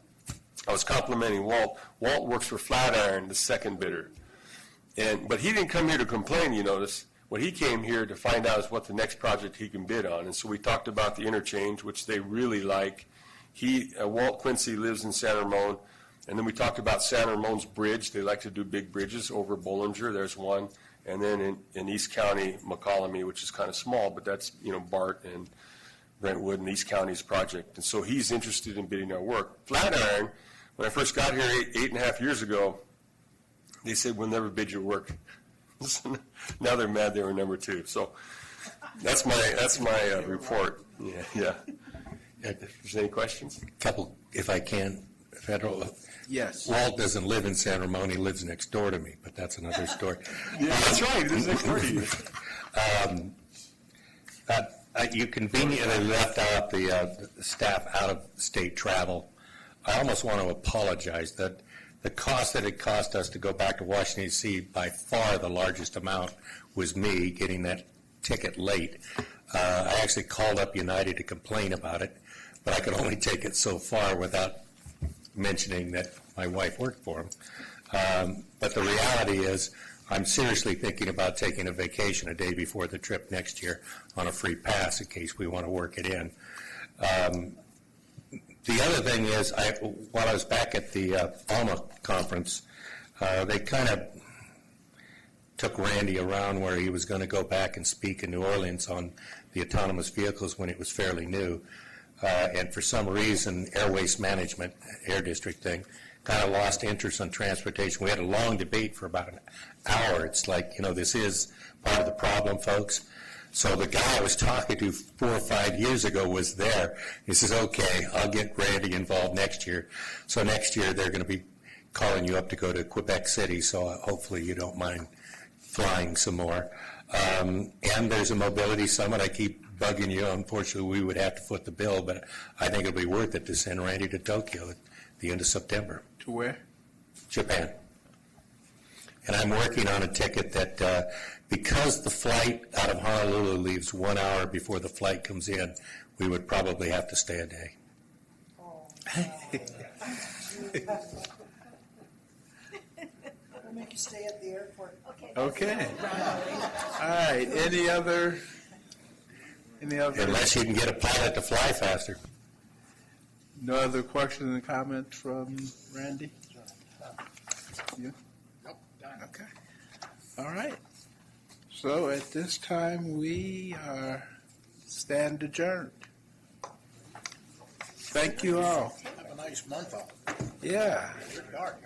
I was complimenting Walt. Walt works for Flatiron, the second bidder. But he didn't come here to complain, you notice. What he came here to find out is what the next project he can bid on. And so we talked about the interchange, which they really like. Walt Quincy lives in San Ramon. And then we talked about San Ramon's bridge. They like to do big bridges over Bollinger. There's one. And then in East County, McCollum, which is kind of small, but that's, Bart and Brentwood and East County's project. And so he's interested in bidding our work. Flatiron, when I first got here 8.5 years ago, they said, we'll never bid your work. Now they're mad they were number 2. So that's my report. Yeah. If there's any questions? Couple, if I can, Federal. Yes. Walt doesn't live in San Ramon, he lives next door to me, but that's another story. Yeah, that's right, he lives next door to you. You conveniently left out the staff out-of-state travel. I almost want to apologize that the cost that it cost us to go back to Washington, D.C., by far the largest amount was me getting that ticket late. I actually called up United to complain about it, but I could only take it so far without mentioning that my wife worked for them. But the reality is, I'm seriously thinking about taking a vacation a day before the trip next year on a free pass in case we want to work it in. The other thing is, while I was back at the ALMA conference, they kind of took Randy around where he was going to go back and speak in New Orleans on the autonomous vehicles when it was fairly new. And for some reason, Air Waste Management, Air District thing, kind of lost interest in transportation. We had a long debate for about an hour. It's like, this is part of the problem, folks. So the guy I was talking to 4 or 5 years ago was there. He says, okay, I'll get Randy involved next year. So next year they're going to be calling you up to go to Quebec City, so hopefully you don't mind flying some more. And there's a mobility summit. I keep bugging you. Unfortunately, we would have to foot the bill, but I think it'll be worth it to send Randy to Tokyo at the end of September. To where? Japan. And I'm working on a ticket that, because the flight out of Honolulu leaves 1 hour before the flight comes in, we would probably have to stay a day. We'll make you stay at the airport. Okay. All right, any other? Unless you can get a pilot to fly faster. No other questions and comments from Randy? You? Nope, done. Okay. All right. So at this time, we stand adjourned. Thank you all. Have a nice month off. Yeah. It's dark.